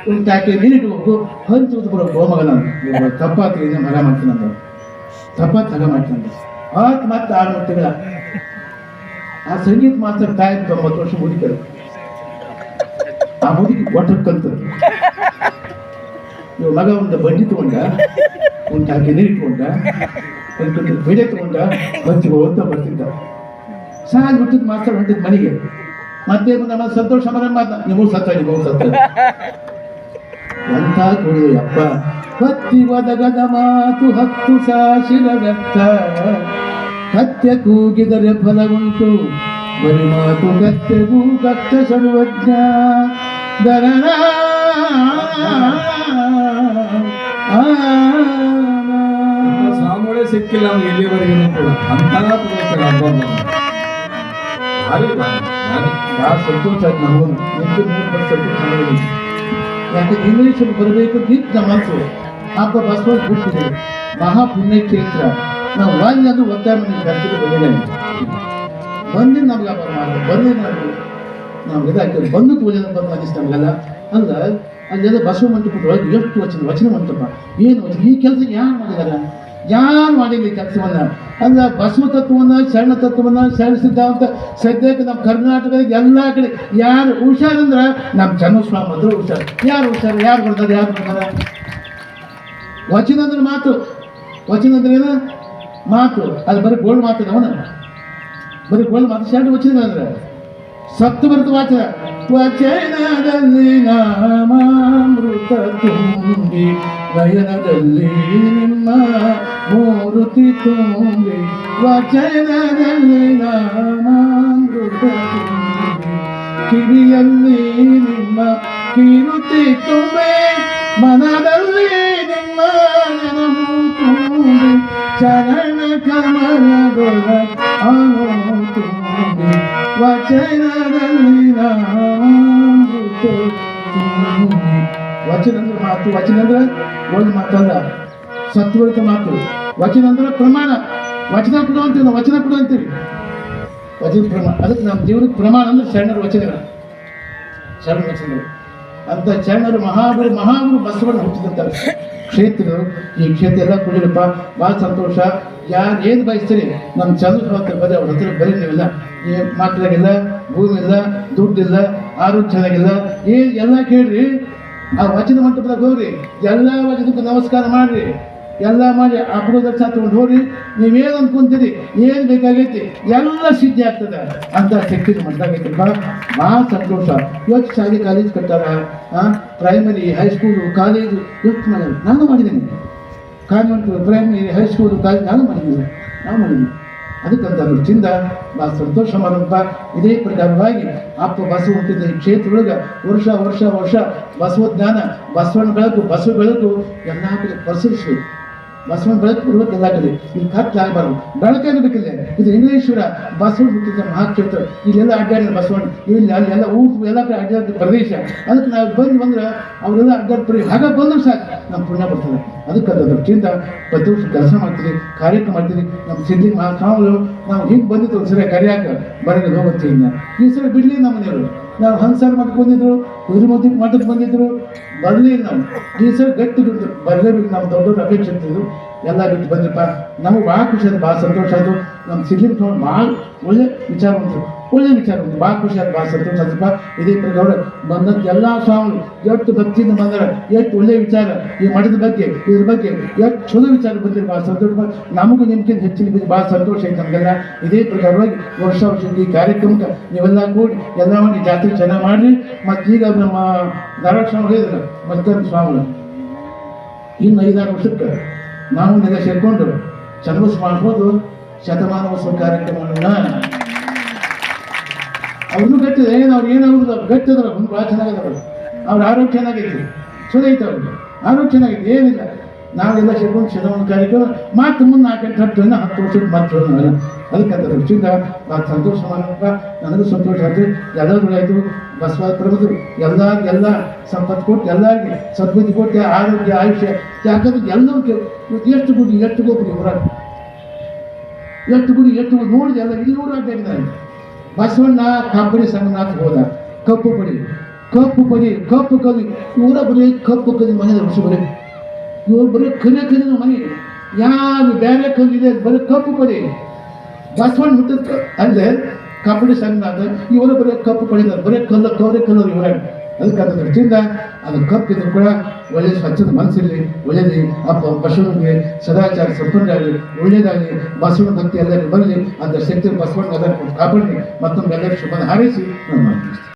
ಒಂದು ಟ್ಯಾಕೆ ನೀರು ಇಟ್ಕೋಬೇಕು, ಹಂಚು ಬರೋಬೇಕು ಮಗ ನಾನು ತಪ್ಪಾತಿ ಮಗ ಮಾಡ್ತೀನಂತ ತಪ್ಪಾತ್ ಮಗ ಮಾಡ್ತೀನಂತ ಮತ್ತೆ 6 ತಿಂಗಳ ಆ ಸಂಗೀತ ಮಾಸ್ತರ್ ತಾಯಿ 90 ವರ್ಷ ಮುದುಕರು. ಆ ಮುದುಕಿ ಒಟ್ಟಕ್ಕಂತ ಇವ್ ಮಗ ಒಂದು ಬಂಡಿ ತಗೊಂಡ, ಒಂದು ಟ್ಯಾಕೆ ನೀರು ಇಟ್ಕೊಂಡ, ಒಂದು ಕ್ವಿಂಟಲ್ ಬೇರೆ ತಗೊಂಡ, ಹಂಚಿಗೆ ಅಂತ ಬರ್ತಿದ್ದ. ಸಾಯ್ ಬಿಟ್ಟಿದ್ದು ಮಾಸ್ತರ್ ಹೊಂಟಿದ್ ಮನೆಗೆ. ಮತ್ತೆ ನಮ್ಮ ಸಂತೋಷ ಸಮಾರಂಭ ನೀವು ಸತ್ತ ಎಂಥ ಕೊಡುದು ಅಪ್ಪ. ಕತ್ತಿ ಒದಗದ ಮಾತು 10 ಸಾಶಿರ ವ್ಯಕ್ತ, ಕತ್ಯ ಕೂಗಿದರೆ ಫಲ ಉಂಟು, ಬರಿ ಮಾತು ಕತ್ತೆಗೂ ಕಷ್ಟ ಸರ್ವಜ್ಞ. ದರನ ಸಾಮೂಳೆ ಸಿಕ್ಕಿಲ್ಲ ಅವ್ನು ಇಲ್ಲಿವರೆಗೂ ಕೂಡ ಅಂತ ಸಂತೋಷ ಆಯ್ತು ನಮಗೂ. 3% ಯಾಕೆ ಇಂಗ್ಲೀಷಲ್ಲಿ ಬರಬೇಕು ದೀಪ್ ನಮ್ಮ ಮನಸ್ಸು ಅಪ್ಪ ಬಸವಣ್ಣ ಹುಟ್ಟಿದೆ ಮಹಾಪುಣ್ಯ ಕ್ಷೇತ್ರ. ನಾವು ವಾಲ್ಯ ಅದು ಒತ್ತಾಯ ಮನೆ ಜಾಸ್ತಿ ಬಂದಿದ್ದೇನೆ ಬಂದಿದ್ದು ನಮ್ಗೆ ವ್ಯಾಪಾರ ಮಾಡಿ ಬಂದಿದ್ದು ನಾವು ಇದಾಗ್ತದೆ ಬಂದು ಪೂಜೆ ಬಂದು ಅನಿಸ್ತು ನಮಗೆಲ್ಲ. ಅಲ್ಲ ಅಲ್ಲೆಲ್ಲ ಬಸವ ಮಂಟಪದ ಒಳಗೆ ಎಷ್ಟು ವಚನ ಮಂಟಪ ಏನು ಈ ಕೆಲಸ ಯಾರು ಮಾಡಿದಾರ? ಯಾರು ಮಾಡಿಲ್ಲ ಈ ಕೆಲಸವನ್ನ. ಅಲ್ಲ ಬಸವ ತತ್ವವನ್ನ ಶರಣ ತತ್ವವನ್ನ ಶರಣ ಸಿದ್ಧಾಂತ ಸದ್ಯಕ್ಕೆ ನಮ್ಮ ಕರ್ನಾಟಕದ ಎಲ್ಲ ಕಡೆ ಯಾರು ಹುಷಾರಂದ್ರ ನಮ್ಮ ಚನ್ನಸ್ವಾಮಿ ಅಂದ್ರೆ ಹುಷಾರು. ಯಾರು ಹುಷಾರು? ಯಾರು ಬರ್ತಾರೆ? ವಚನ ಅಂದ್ರೆ ಮಾತು. ವಚನ ಅಂದ್ರೆ ಏನು? ಮಾತು. ಅದು ಬರೀ ಗೋಲ್ಡ್ ಮಾತದ ಅವನ ಬರೀ ಗೋಲ್ಡ್ ಮಾತು. ಶರಣ ವಚನ ಅಂದ್ರೆ ಸತ್ತು ಬರುತ್ತೆ ವಾಚನ. ವಚನದಲ್ಲಿ ನಾಮಾಮೃತ ತುಂಬಿ ನಯನದಲ್ಲಿ ನಿಮ್ಮ ಮೂರುತಿ ತುಂಬಿ, ವಚನದಲ್ಲಿ ನಾಮಾಮೃತ ತುಂಬಿ ಕಿವಿಯಲ್ಲಿ ನಿಮ್ಮ ಕೀರುತಿ ತುಂಬಿ, ಮನದಲ್ಲಿ ನಿಮ್ಮ ನೆನಪು ತುಂಬಿ, ಚರಣ ಕಮಲದೊಳ ಅನು ತುಂಬಿ, ವಚನದಲ್ಲಿ ನಾಮಾಮೃತ ತುಂಬಿ. ವಚನ ಅಂದ್ರೆ ಮಾತು. ವಚನ ಅಂದ್ರೆ ಒಂದು ಮಾತಲ್ಲ, ಸತ್ವರಿತ ಮಾತು. ವಚನ ಅಂದ್ರೆ ಪ್ರಮಾಣ. ವಚನ ಕೊಡು ಅಂತೀವಿ ನಾವು, ವಚನ ಕೊಡು ಅಂತೀವಿ. ವಚನ ಪ್ರಮಾಣ. ಅದಕ್ಕೆ ನಮ್ಮ ಜೀವನಕ್ಕೆ ಪ್ರಮಾಣ ಅಂದ್ರೆ ಶರಣರ ವಚನಗಳು, ಶರಣ ವಚನಗಳು. ಅಂತ ಶರಣರು ಮಹಾಗುರು ಬಸವಣ್ಣ ಹುಟ್ಟಿದಂತ ಕ್ಷೇತ್ರ. ಈ ಕ್ಷೇತ್ರ ಎಲ್ಲ ಕುಡಿಯಪ್ಪ ಭಾಳ ಸಂತೋಷ. ಯಾರು ಏನು ಬಯಸ್ತೀರಿ ನಮ್ಮ ಚಂದ್ರ ಬರೀ ಅವ್ರ ಹತ್ರ ಬರೀ ನೀವಿಲ್ಲ. ಮಕ್ಕಳಿಗಿಲ್ಲ, ಭೂಮಿ ಇಲ್ಲ, ದುಡ್ಡಿಲ್ಲ, ಆರೋಗ್ಯ ಚೆನ್ನಾಗಿಲ್ಲ, ಎಲ್ಲ ಕೇಳ್ರಿ. ಆ ವಚನ ಮಂಟಪದಾಗ ಹೋಗ್ರಿ, ಎಲ್ಲ ವಚನಕ್ಕೆ ನಮಸ್ಕಾರ ಮಾಡ್ರಿ, ಎಲ್ಲ ಮಾಡಿ ಅಪರ ದರ್ಶನ ತಗೊಂಡು ಹೋಗ್ರಿ. ನೀವೇನು ಅನ್ಕೊಂತೀರಿ, ಏನು ಬೇಕಾಗೈತಿ ಎಲ್ಲ ಸಿದ್ಧಿ ಆಗ್ತದೆ ಅಂತ ಶಕ್ತಿ ಮಂಟಾಗೈತಿ. ಭಾಳ ಸಂತೋಷ. ಇವತ್ತು ಶಾಲೆ ಕಾಲೇಜ್ ಕಟ್ಟಾರ, ಪ್ರೈಮರಿ ಹೈಸ್ಕೂಲು ಕಾಲೇಜು ಎಷ್ಟು ಮಾಡ್ಯಾರ. ನಾನು ಮಾಡಿದ್ದೀನಿ ಕಾನ್ವೆಂಟ್ ಪ್ರೈಮರಿ ಹೈಸ್ಕೂಲು ಕಾಲೇಜ್ ನಾವು ಮಾಡಿದ್ದೀವಿ. ಅದಕ್ಕಂತ ದೃಷ್ಟಿಯಿಂದ ಭಾಳ ಸಂತೋಷ ಮಾಡುವಂಥ ಇದೇ ಪ್ರಕಾರವಾಗಿ ಅಪ್ಪ ಬಸವ ಹುಟ್ಟಿದ ಈ ಕ್ಷೇತ್ರದೊಳಗೆ ವರ್ಷ ಬಸವ ಜ್ಞಾನ, ಬಸವಣ್ಣ ಬೆಳಕು, ಬಸವ ಬೆಳಕು ಎಲ್ಲ ಕಡೆ ಪರಿಸರಿಸ್ಬೇಕು. ಬಸವನ ಬೆಳಕು ಬಿಡ್ಬೇಕು ಎಲ್ಲ ಕಡೆ ಇಲ್ಲಿ ಕತ್ಲೆ ಆಗಬಾರ್ದು, ಬೆಳಕೇನು ಬೇಕಿಲ್ಲ. ಇದು ಇಂಗ್ಲೇಶ್ವರ ಬಸವನ ಹುಟ್ಟಿದ ಮಹಾಕ್ಷೇತ್ರ. ಇಲ್ಲೆಲ್ಲ ಅಡ್ಡಾಡಿದ ಬಸವಣ್ಣ, ಇಲ್ಲಿ ಅಲ್ಲಿ ಎಲ್ಲ ಊರು ಎಲ್ಲ ಕಡೆ ಅಡ್ಡಾಡಿದ ಪ್ರದೇಶ. ಅದಕ್ಕೆ ನಾವು ಬಂದ್ರೆ ಅವರೆಲ್ಲ ಅಡ್ಡಾಡ್ತಾರೆ, ಹಾಗ ಬಂದ್ರೆ ಸಾಕು ನಮ್ಮ ಪುಣ್ಯ ಬರ್ತದೆ. ಅದಕ್ಕೆ ಅದ್ರ ದೃಷ್ಟಿಯಿಂದ ಪ್ರತಿ ವರ್ಷ ಕೆಲಸ ಮಾಡ್ತೀರಿ, ಕಾರ್ಯಕ್ರಮ ಮಾಡ್ತೀರಿ. ನಮ್ಮ ಸಿದ್ಧಿ ಮಹಾಸ್ವಾಮಿಗಳು ನಾವು ಹಿಂಗೆ ಬಂದಿತ್ತು ಒಂದು ಸರಿ ಕರಿಯಾಕ ಬರೋದು ಹೋಗುತ್ತೆ. ಇನ್ನು ಈ ಸರಿ ಬಿಡಲಿ ನಮ್ಮ ಮನೆಯವರು, ನಾವು ಹಂಸಾರ ಮಠಕ್ಕೆ ಬಂದಿದ್ರು, ಕುದುರೆಮುದ್ದಿ ಮಠಕ್ಕೆ ಬಂದಿದ್ರು, ಬರಲಿಲ್ಲ. ನಾವು ಈ ಸರಿ ಗಟ್ಟಿ ಬಿಟ್ಟು ಬರಲೇಬೇಕು. ನಾವು ದೊಡ್ಡ ದೊಡ್ಡ ಅಪೇಕ್ಷೆ ಇರ್ತಿದ್ರು, ಎಲ್ಲ ಬಿಟ್ಟು ಬಂದ್ರಪ್ಪ. ನಮಗೆ ಭಾಳ ಖುಷಿ ಆಯ್ತು, ಭಾಳ ಸಂತೋಷ ಆಯಿತು. ನಮ್ಮ ಸಿದ್ಲಿಂಗ್ ಭಾಳ ಒಳ್ಳೆ ವಿಚಾರ ಬಂತು, ಭಾಳ ಖುಷಿ ಆಯ್ತು, ಭಾಳ ಸಂತೋಷ ಆಯ್ತಪ್ಪ. ಇದೇ ಪ್ರಕಾರ ಬಂದಂಥ ಎಲ್ಲ ಸ್ವಾಮಿಗಳು ಎಷ್ಟು ಭಕ್ತಿಯಿಂದ ಬಂದಾರ, ಎಷ್ಟು ಒಳ್ಳೆಯ ವಿಚಾರ ಈ ಮಠದ ಬಗ್ಗೆ, ಇದ್ರ ಬಗ್ಗೆ ಎಷ್ಟು ಚಲೋ ವಿಚಾರ ಬಂದಿರಿ, ಭಾಳ ಸಂತೋಷ. ನಮಗೂ ನಿಮ್ಗಿಂತ ಹೆಚ್ಚಿನ ಬಗ್ಗೆ ಭಾಳ ಸಂತೋಷ ಐತೆ ನಮಗೆಲ್ಲ. ಇದೇ ಪ್ರಕಾರವಾಗಿ ವರ್ಷ ಈ ಕಾರ್ಯಕ್ರಮಕ್ಕೆ ನೀವೆಲ್ಲ ಕೂಡಿ ಎಲ್ಲ ಮಾಡಿ ಜಾತ್ರೆ ಚೆನ್ನಾಗಿ ಮಾಡಿರಿ. ಮತ್ತು ಈಗ ನಮ್ಮ ಧಾರವಾಡ ಸ್ವಾಮಿ ಹೇಳಿದ್ರು ಮತ್ತೊಂದು ಸ್ವಾಮಿಗಳು ಇನ್ನು 5-6 ವರ್ಷಕ್ಕೆ ನಾವು ನೆಲೆ ಸೇರಿಕೊಂಡು ಚನ್ನಬಸ್ ಮಾಡ್ಬೋದು ಶತಮಾನೋತ್ಸವ ಕಾರ್ಯಕ್ರಮಗಳನ್ನ. ಅವ್ರನ್ನೂ ಗಟ್ಟಿದೆ, ಅವ್ರು ಏನಾಗುದಿಲ್ಲ, ಗಟ್ಟಿದಾರ, ಒಂದು ಭಾಳ ಚೆನ್ನಾಗದವರು. ಅವ್ರ ಆರೋಗ್ಯ ಚೆನ್ನಾಗೈತಿ, ಚಲೋ ಐತೆ ಅವ್ರಿಗೆ, ಆರೋಗ್ಯ ಚೆನ್ನಾಗೈತಿ, ಏನಿಲ್ಲ. ನಾವೆಲ್ಲ ಸೇರ್ಕೊಂಡು ಶತಮಾನ ಕಾರ್ಯಕ್ರಮ ಮತ್ತೆ ಮುಂದೆ 4-8 10 ವರ್ಷಕ್ಕೆ ಮತ್ತೆ ಅದಕ್ಕೆ ಅಂತ ದೃಷ್ಟಿಯಿಂದ ಭಾಳ ಸಂತೋಷ ಮಾಡಪ್ಪ. ನನಗೂ ಸಂತೋಷ ಆಯ್ತು, ಎಲ್ಲರೂ ಆಯಿತು. ಬಸವ ಪ್ರಭುದರು ಎಲ್ಲ ಸಂಪತ್ತು ಕೊಟ್ಟು, ಎಲ್ಲರಿಗೆ ಸದ್ಬುದ್ಧಿ ಕೊಟ್ಟು, ಆರೋಗ್ಯ ಆಯುಷ್ಯ. ಯಾಕಂದ್ರೆ ಎಲ್ಲರೂ ಎಷ್ಟು ಗುಡಿ ಹೊರಗೆ ಎಷ್ಟು ಗುಡಿ ನೋಡಿದೆ ಎಲ್ಲ ಇಲ್ಲಿ ನೋಡಿ ಅಡ್ಡಾಡಿದ್ದಾರೆ. ಬಸವಣ್ಣ ಕಬ್ಬಡಿ ಸಂಗನಾಥ ಹೋದ, ಕಪ್ಪು ಕಲಿ ಇವರ ಬರೀ ಕಪ್ಪು ಕಲಿ ಮನೆ ವರ್ಷ ಬರೀ ಇವ್ರು ಬರೀ ಕಲಿ ಮನೆ, ಯಾವ ಬೇರೆ ಕಲ್ಲಿದೆ ಬರೀ ಕಪ್ಪು ಪಡಿ. ಬಸವಣ್ಣ ಹುಟ್ಟಿದ ಅಲ್ಲೇ ಕಬ್ಬಡಿ ಸಂಗನಾಥ ಇವರ ಬರೀ ಕಪ್ಪು ಪಡಿದ್ದಾರೆ, ಬರೀ ಕಲ್ಲರು ಇವರ. ಅದಕ್ಕೆ ಅದ್ರ ದೃಷ್ಟಿಯಿಂದ ಅದು ಕಪ್ಪಿದ್ರು ಕೂಡ ಒಳ್ಳೆ ಸ್ವಚ್ಛದ ಮನಸ್ಸಿರಲಿ, ಒಳ್ಳೆಯದು. ಬಸವನಿಗೆ ಸದಾಚಾರ ಸಂಪನ್ನರಾಗಲಿ, ಒಳ್ಳೆಯದಾಗಲಿ. ಬಸವನ ಭಕ್ತಿ ಎಲ್ಲರಿಗೂ ಬರಲಿ, ಅಂತ ಶಕ್ತಿ ಬಸವಣ್ಣ ಅದನ್ನು ಕಾಪಾಡಲಿ. ಮತ್ತೊಮ್ಮೆ ಎಲ್ಲರಿಗೂ ಶುಭ ಹಾರೈಸಿ ನಾನು ಮಾಡ್ತೀನಿ.